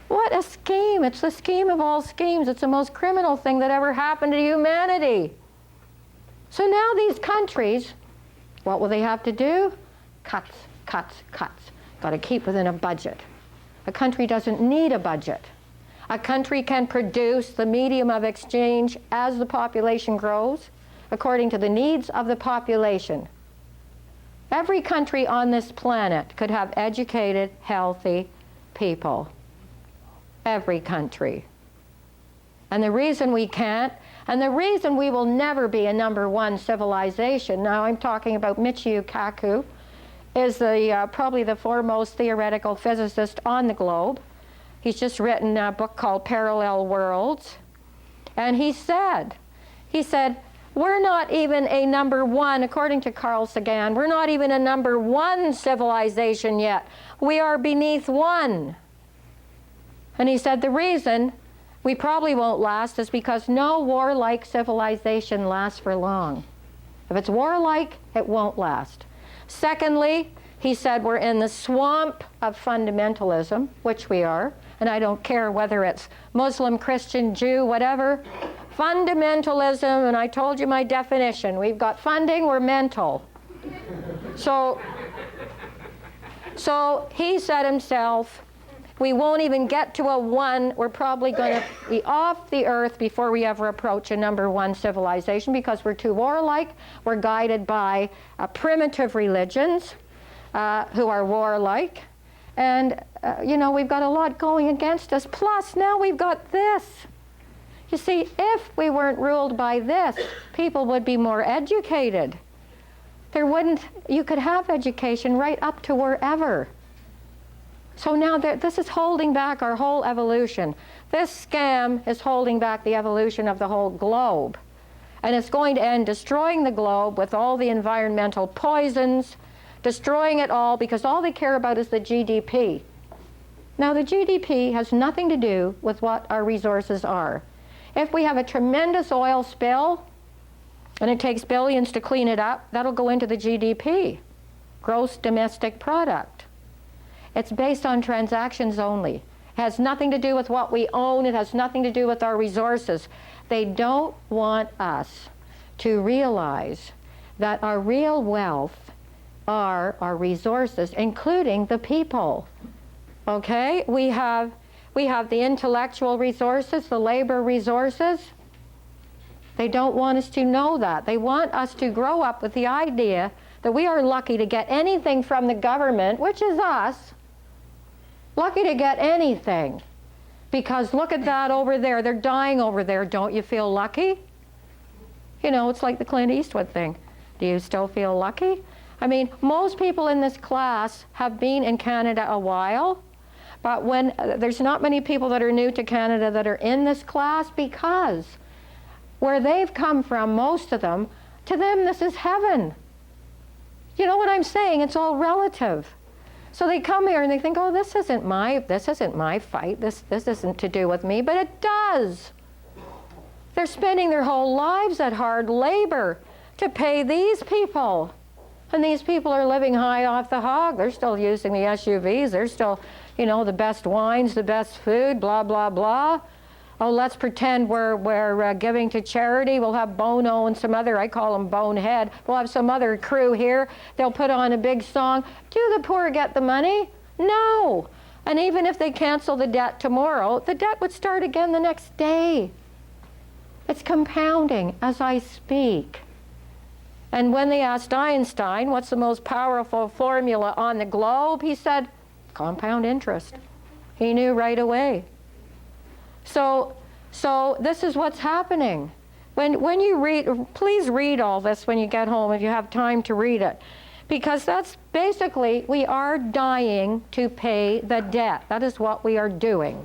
What a scheme! It's the scheme of all schemes. It's the most criminal thing that ever happened to humanity. So now these countries, what will they have to do? Cuts, cuts, cuts. Got to keep within a budget. A country doesn't need a budget. A country can produce the medium of exchange as the population grows, according to the needs of the population. Every country on this planet could have educated, healthy people. Every country. And the reason we can't, and the reason we will never be a #1 civilization, now I'm talking about Michio Kaku, is probably the foremost theoretical physicist on the globe. He's just written a book called Parallel Worlds. And he said, we're not even a #1, according to Carl Sagan, we're not even a #1 civilization yet. We are beneath 1. And he said the reason we probably won't last is because no warlike civilization lasts for long. If it's warlike, it won't last. Secondly, he said we're in the swamp of fundamentalism, which we are, and I don't care whether it's Muslim, Christian, Jew, whatever. Fundamentalism, and I told you my definition. We've got funding, we're mental. So he said himself, we won't even get to a 1. We're probably going to be off the earth before we ever approach a #1 civilization because we're too warlike. We're guided by primitive religions who are warlike. And, we've got a lot going against us. Plus, now we've got this. You see, if we weren't ruled by this, people would be more educated. You could have education right up to wherever. So now this is holding back our whole evolution. This scam is holding back the evolution of the whole globe. And it's going to end destroying the globe with all the environmental poisons, destroying it all because all they care about is the GDP. Now the GDP has nothing to do with what our resources are. If we have a tremendous oil spill, and it takes billions to clean it up, that'll go into the GDP, gross domestic product. It's based on transactions only. It has nothing to do with what we own. It has nothing to do with our resources. They don't want us to realize that our real wealth are our resources, including the people. Okay? We have the intellectual resources, the labor resources. They don't want us to know that. They want us to grow up with the idea that we are lucky to get anything from the government, which is us, lucky to get anything. Because look at that over there. They're dying over there. Don't you feel lucky? You know, it's like the Clint Eastwood thing. Do you still feel lucky? I mean, most people in this class have been in Canada a while, but there's not many people that are new to Canada that are in this class because where they've come from, most of them, to them this is heaven. You know what I'm saying? It's all relative. So they come here and they think, oh, this isn't my fight. This isn't to do with me, but it does. They're spending their whole lives at hard labor to pay these people. And these people are living high off the hog. They're still using the SUVs. They're still, you know, the best wines, the best food, blah, blah, blah. Oh, let's pretend we're giving to charity. We'll have Bono and some other, I call them Bonehead. We'll have some other crew here. They'll put on a big song. Do the poor get the money? No. And even if they cancel the debt tomorrow, the debt would start again the next day. It's compounding as I speak. And when they asked Einstein, what's the most powerful formula on the globe? He said, compound interest. He knew right away. So this is what's happening. When you read, please read all this when you get home if you have time to read it. Because that's basically, we are dying to pay the debt. That is what we are doing.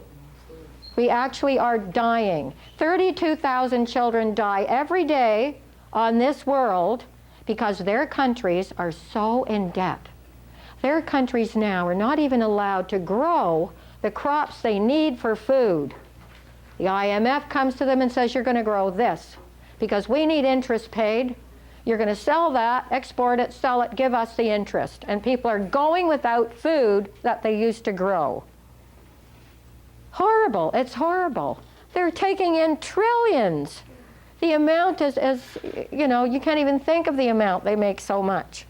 We actually are dying. 32,000 children die every day on this world because their countries are so in debt. Their countries now are not even allowed to grow the crops they need for food. The IMF comes to them and says, you're going to grow this because we need interest paid. You're going to sell that, export it, sell it, give us the interest. And people are going without food that they used to grow. Horrible. It's horrible. They're taking in trillions. The amount is, you know, you can't even think of the amount. They make so much.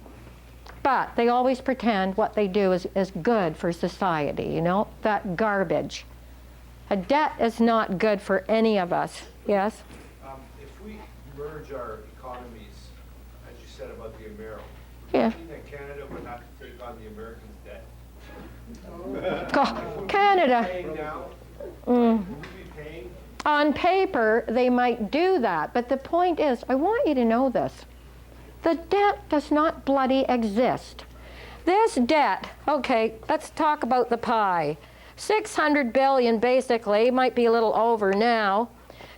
But they always pretend what they do is good for society, you know, that garbage. A debt is not good for any of us. Yes? If we merge our economies, as you said about the Amero, Yeah. do you think that Canada would have to take on the Americans' debt? Canada. Paying now? Mm. Would we be paying? On paper, they might do that, but the point is, I want you to know this. The debt does not bloody exist. This debt, okay, let's talk about the pie. 600 billion basically, might be a little over now.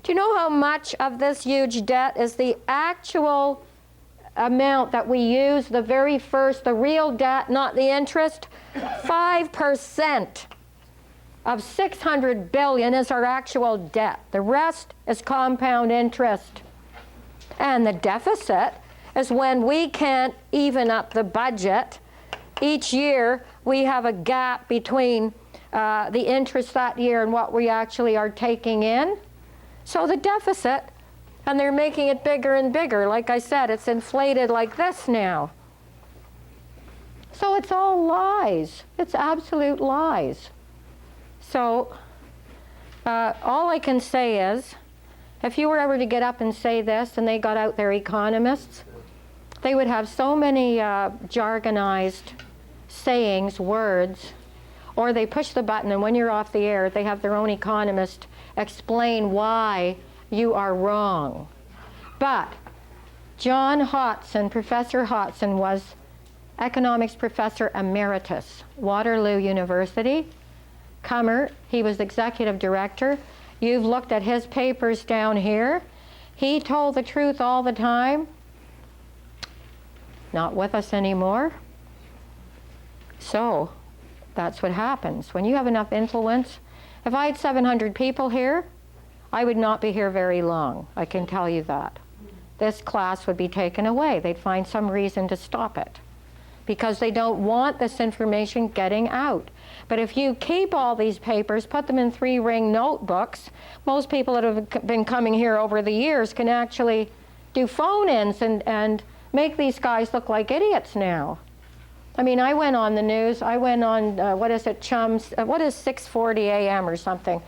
Do you know how much of this huge debt is the actual amount that we use, the very first, the real debt, not the interest? 5% of 600 billion is our actual debt. The rest is compound interest. And the deficit is when we can't even up the budget. Each year we have a gap between the interest that year and what we actually are taking in. So the deficit, and they're making it bigger and bigger. Like I said, it's inflated like this now. So it's all lies. It's absolute lies. So all I can say is, if you were ever to get up and say this, and they got out their economists, they would have so many jargonized sayings, words, or they push the button and when you're off the air, they have their own economist explain why you are wrong. But John Hodson, Professor Hodson, was economics professor emeritus, Waterloo University. Cummer, he was executive director. You've looked at his papers down here. He told the truth all the time. Not with us anymore. So, that's what happens. When you have enough influence, if I had 700 people here, I would not be here very long. I can tell you that. This class would be taken away. They'd find some reason to stop it because they don't want this information getting out. But if you keep all these papers, put them in 3-ring notebooks, most people that have been coming here over the years can actually do phone-ins and make these guys look like idiots now. I mean, I went on the news. I went on, what is it, Chums? What is 6:40 a.m. or something?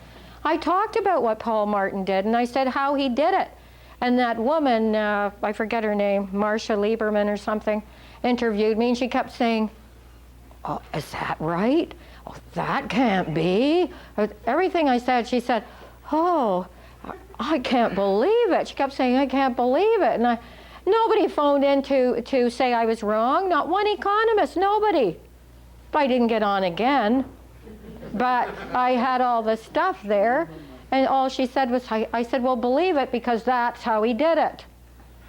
I talked about what Paul Martin did, and I said how he did it. And that woman, I forget her name, Marcia Lieberman or something, interviewed me, and she kept saying, "Oh, is that right? Oh, that can't be." Everything I said, she said, "Oh, I can't believe it." She kept saying, "I can't believe it." And nobody phoned in to say I was wrong, not one economist, nobody. But I didn't get on again. But I had all the stuff there, and all she said was, I said, "Well, believe it, because that's how he did it.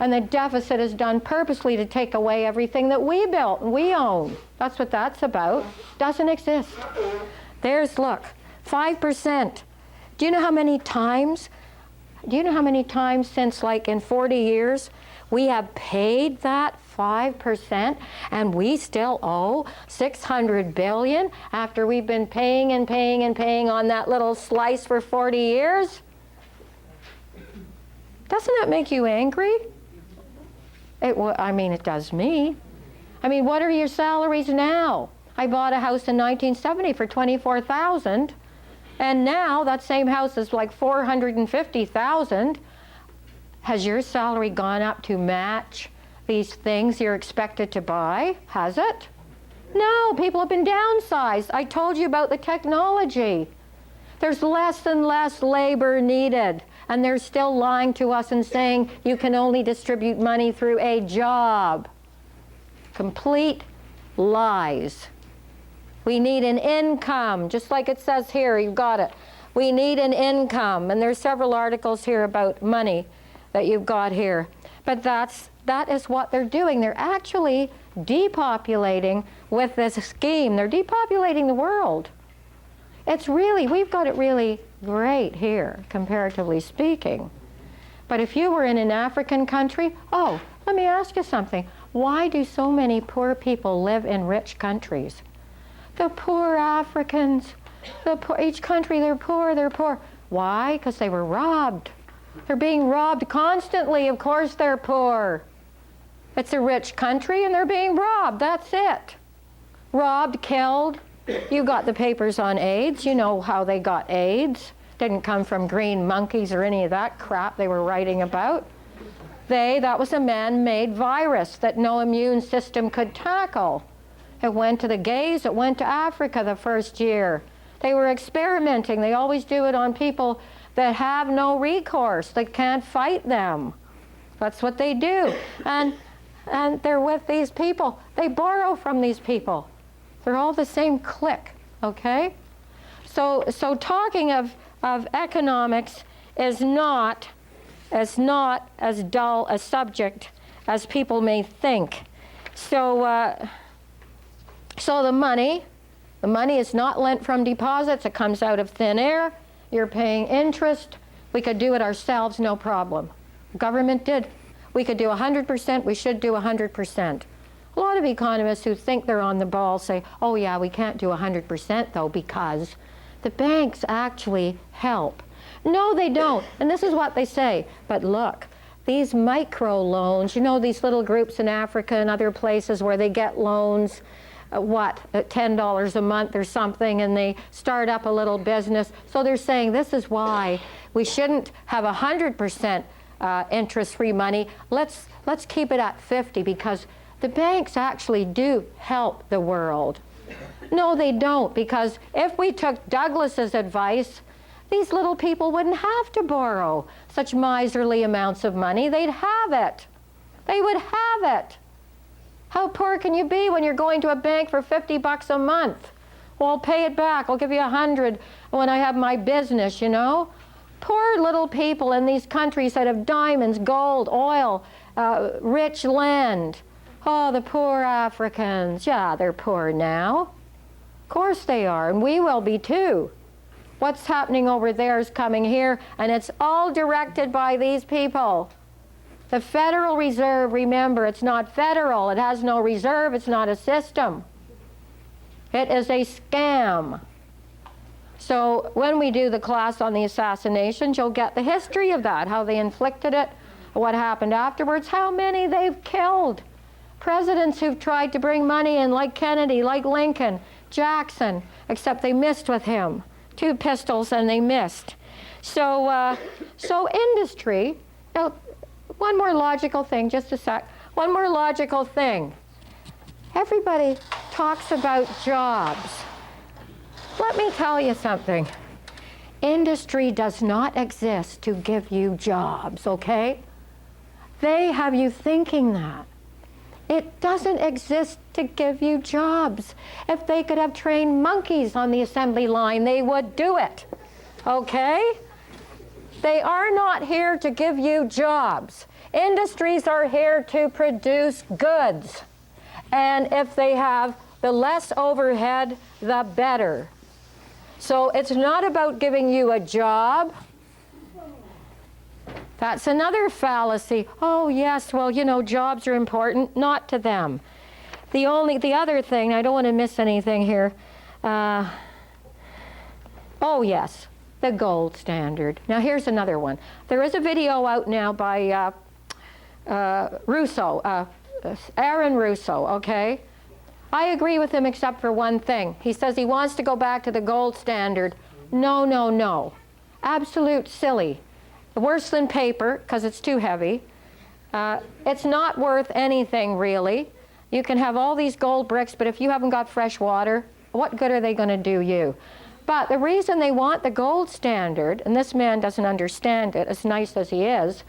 And the deficit is done purposely to take away everything that we built and we own." That's what that's about. Doesn't exist. There's, look, 5%. Do you know how many times since, like, in 40 years, we have paid that 5%, and we still owe $600 billion after we've been paying and paying and paying on that little slice for 40 years? Doesn't that make you angry? I mean, it does me. I mean, what are your salaries now? I bought a house in 1970 for $24,000, and now that same house is like $450,000. Has your salary gone up to match these things you're expected to buy? Has it? No, people have been downsized. I told you about the technology. There's less and less labor needed, and they're still lying to us and saying you can only distribute money through a job. Complete lies. We need an income, just like it says here, you've got it. We need an income, and there's several articles here about money that you've got here. But that is what they're doing. They're actually depopulating with this scheme. They're depopulating the world. It's really, we've got it really great here, comparatively speaking. But if you were in an African country, oh, let me ask you something. Why do so many poor people live in rich countries? The poor Africans, each country, they're poor, they're poor. Why? Because they were robbed. They're being robbed constantly. Of course they're poor. It's a rich country and they're being robbed. That's it. Robbed, killed. You got the papers on AIDS. You know how they got AIDS. Didn't come from green monkeys or any of that crap they were writing about. That was a man-made virus that no immune system could tackle. It went to the gays. It went to Africa the first year. They were experimenting. They always do it on people that have no recourse, that can't fight them. That's what they do. And they're with these people. They borrow from these people. They're all the same clique, okay? So talking of economics is not as dull a subject as people may think. So the money is not lent from deposits. It comes out of thin air. You're paying interest. We could do it ourselves, no problem. Government did. We could do 100%. We should do 100%. A lot of economists who think they're on the ball say, oh yeah, we can't do 100% though because the banks actually help. No, they don't. And this is what they say. But look, these micro loans, you know, these little groups in Africa and other places where they get loans, $10 a month or something, and they start up a little business. So they're saying this is why we shouldn't have 100% interest-free money. Let's keep it at 50 because the banks actually do help the world. No, they don't, because if we took Douglas's advice, these little people wouldn't have to borrow such miserly amounts of money. They'd have it. They would have it. How poor can you be when you're going to a bank for 50 bucks a month? Well, I'll pay it back. I'll give you 100 when I have my business, you know? Poor little people in these countries that have diamonds, gold, oil, rich land. Oh, the poor Africans. Yeah, they're poor now. Of course they are, and we will be too. What's happening over there is coming here, and it's all directed by these people. The Federal Reserve, remember, it's not federal. It has no reserve. It's not a system. It is a scam. So when we do the class on the assassinations, you'll get the history of that, how they inflicted it, what happened afterwards, how many they've killed. Presidents who've tried to bring money in, like Kennedy, like Lincoln, Jackson, except they missed with him. 2 pistols and they missed. So industry, now, one more logical thing, just a sec. One more logical thing. Everybody talks about jobs. Let me tell you something. Industry does not exist to give you jobs, okay? They have you thinking that. It doesn't exist to give you jobs. If they could have trained monkeys on the assembly line, they would do it, okay? They are not here to give you jobs. Industries are here to produce goods. And if they have the less overhead, the better. So it's not about giving you a job. That's another fallacy. Oh yes, well, you know, jobs are important. Not to them. The other thing, I don't want to miss anything here. Oh yes, the gold standard. Now here's another one. There is a video out now by Russo, Aaron Russo, okay? I agree with him except for one thing. He says he wants to go back to the gold standard. No, no, no. Absolute silly. Worse than paper, because it's too heavy. It's not worth anything, really. You can have all these gold bricks, but if you haven't got fresh water, what good are they going to do you? But the reason they want the gold standard, and this man doesn't understand it, as nice as he is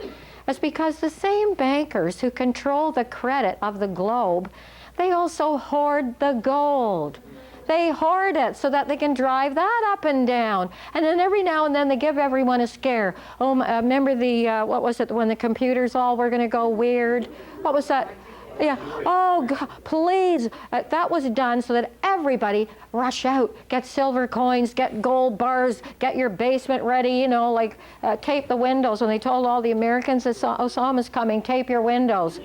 because the same bankers who control the credit of the globe, they also hoard the gold. They hoard it so that they can drive that up and down. And then every now and then they give everyone a scare. Oh, remember the, what was it, when the computers all were going to go weird? What was that? Yeah. Oh, God, please. That was done so that everybody rush out, get silver coins, get gold bars, get your basement ready, you know, like tape the windows. When they told all the Americans that Osama's coming, tape your windows.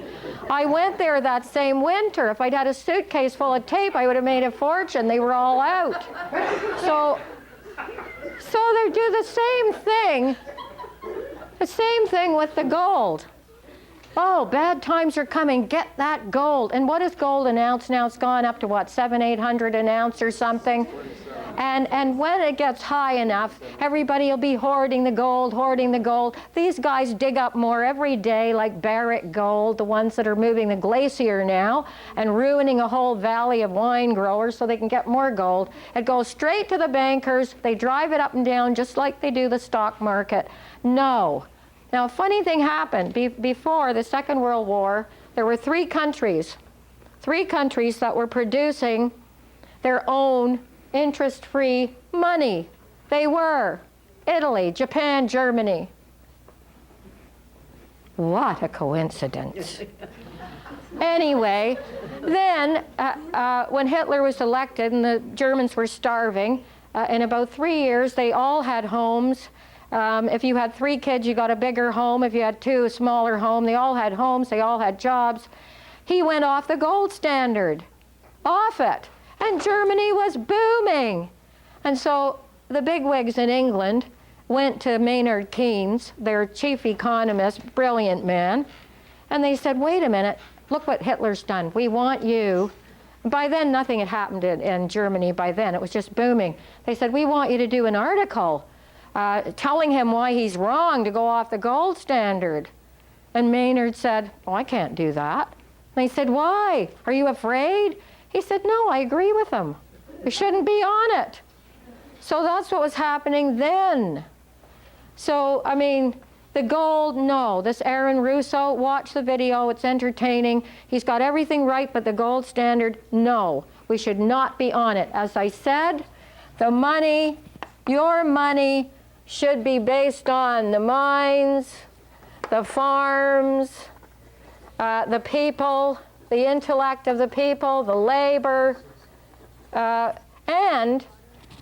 I went there that same winter. If I'd had a suitcase full of tape, I would have made a fortune. They were all out. So they do the same thing with the gold. Oh, bad times are coming. Get that gold. And what is gold an ounce now? It's gone up to what, 700-800 an ounce or something? And when it gets high enough, everybody will be hoarding the gold, hoarding the gold. These guys dig up more every day, like Barrick Gold, the ones that are moving the glacier now and ruining a whole valley of wine growers so they can get more gold. It goes straight to the bankers. They drive it up and down just like they do the stock market. No. Now, a funny thing happened. Before the Second World War, there were 3 countries that were producing their own interest-free money. They were Italy, Japan, Germany. What a coincidence. Anyway, then when Hitler was elected and the Germans were starving, in about 3 years, they all had homes. If you had 3 kids, you got a bigger home. If you had 2, a smaller home. They all had homes. They all had jobs. He went off the gold standard. Off it. And Germany was booming. And so the bigwigs in England went to Maynard Keynes, their chief economist, brilliant man, and they said, wait a minute, look what Hitler's done. We want you. By then, nothing had happened in Germany by then. It was just booming. They said, we want you to do an article telling him why he's wrong to go off the gold standard. And Maynard said, oh, I can't do that. And they said, why? Are you afraid? He said, no, I agree with him. We shouldn't be on it. So that's what was happening then. So, I mean, The gold, no. This Aaron Russo, watch the video, it's entertaining. He's got everything right, but the gold standard, no. We should not be on it. As I said, the money, your money, should be based on the mines, the farms, the people, the intellect of the people, the labor, and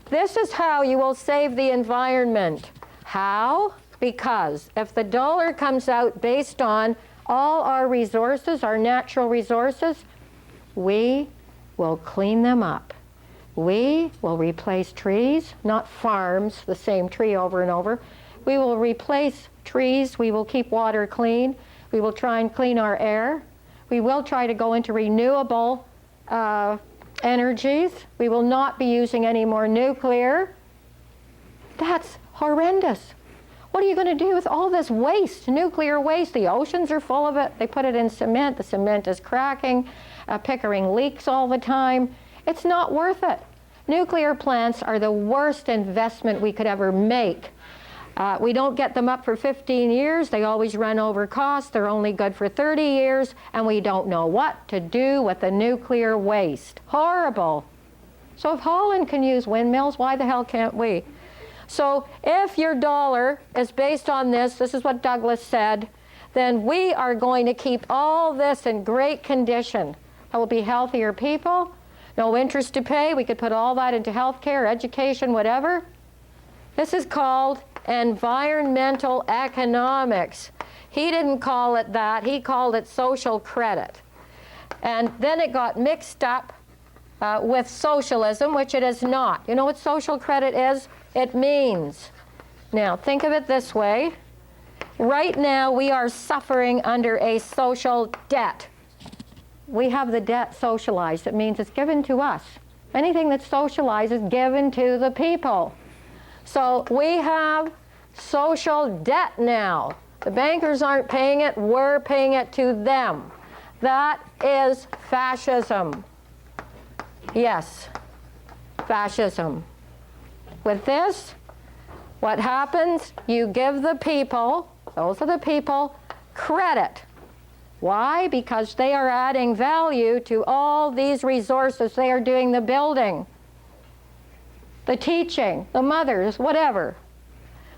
this is how you will save the environment. How? Because if the dollar comes out based on all our resources, our natural resources, we will clean them up. We will replace trees, not farms, the same tree over and over. We will replace trees. We will keep water clean. We will try and clean our air. We will try to go into renewable energies. We will not be using any more nuclear. That's horrendous. What are you going to do with all this waste, nuclear waste? The oceans are full of it. They put it in cement. The cement is cracking. Pickering leaks all the time. It's not worth it. Nuclear plants are the worst investment we could ever make. We don't get them up for 15 years. They always run over cost. They're only good for 30 years, and we don't know what to do with the nuclear waste. Horrible. So if Holland can use windmills, why the hell can't we? So if your dollar is based on this is what Douglas said, then we are going to keep all this in great condition. There will be healthier people, no interest to pay. We could put all that into healthcare, education, whatever. This is called environmental economics. He didn't call it that. He called it social credit. And then it got mixed up with socialism, which it is not. You know what social credit is? It means, now think of it this way, right now we are suffering under a social debt. We have the debt socialized. It means it's given to us. Anything that's socialized is given to the people. So we have social debt now. The bankers aren't paying it, we're paying it to them. That is fascism. Yes, fascism. With this, what happens? You give the people, those are the people, credit. Why? Because they are adding value to all these resources. They are doing the building, the teaching, the mothers, whatever.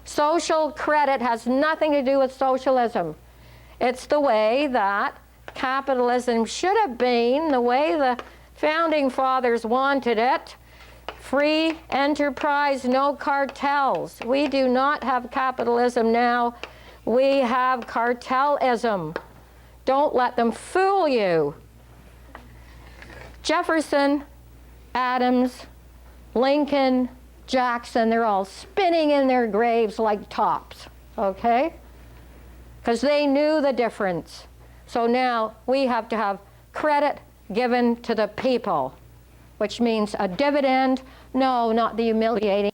Social credit has nothing to do with socialism. It's the way that capitalism should have been, the way the founding fathers wanted it. Free enterprise, no cartels. We do not have capitalism now. We have cartelism. Don't let them fool you. Jefferson, Adams, Lincoln, Jackson, they're all spinning in their graves like tops, okay? Because they knew the difference. So now we have to have credit given to the people, which means a dividend. No, not the humiliating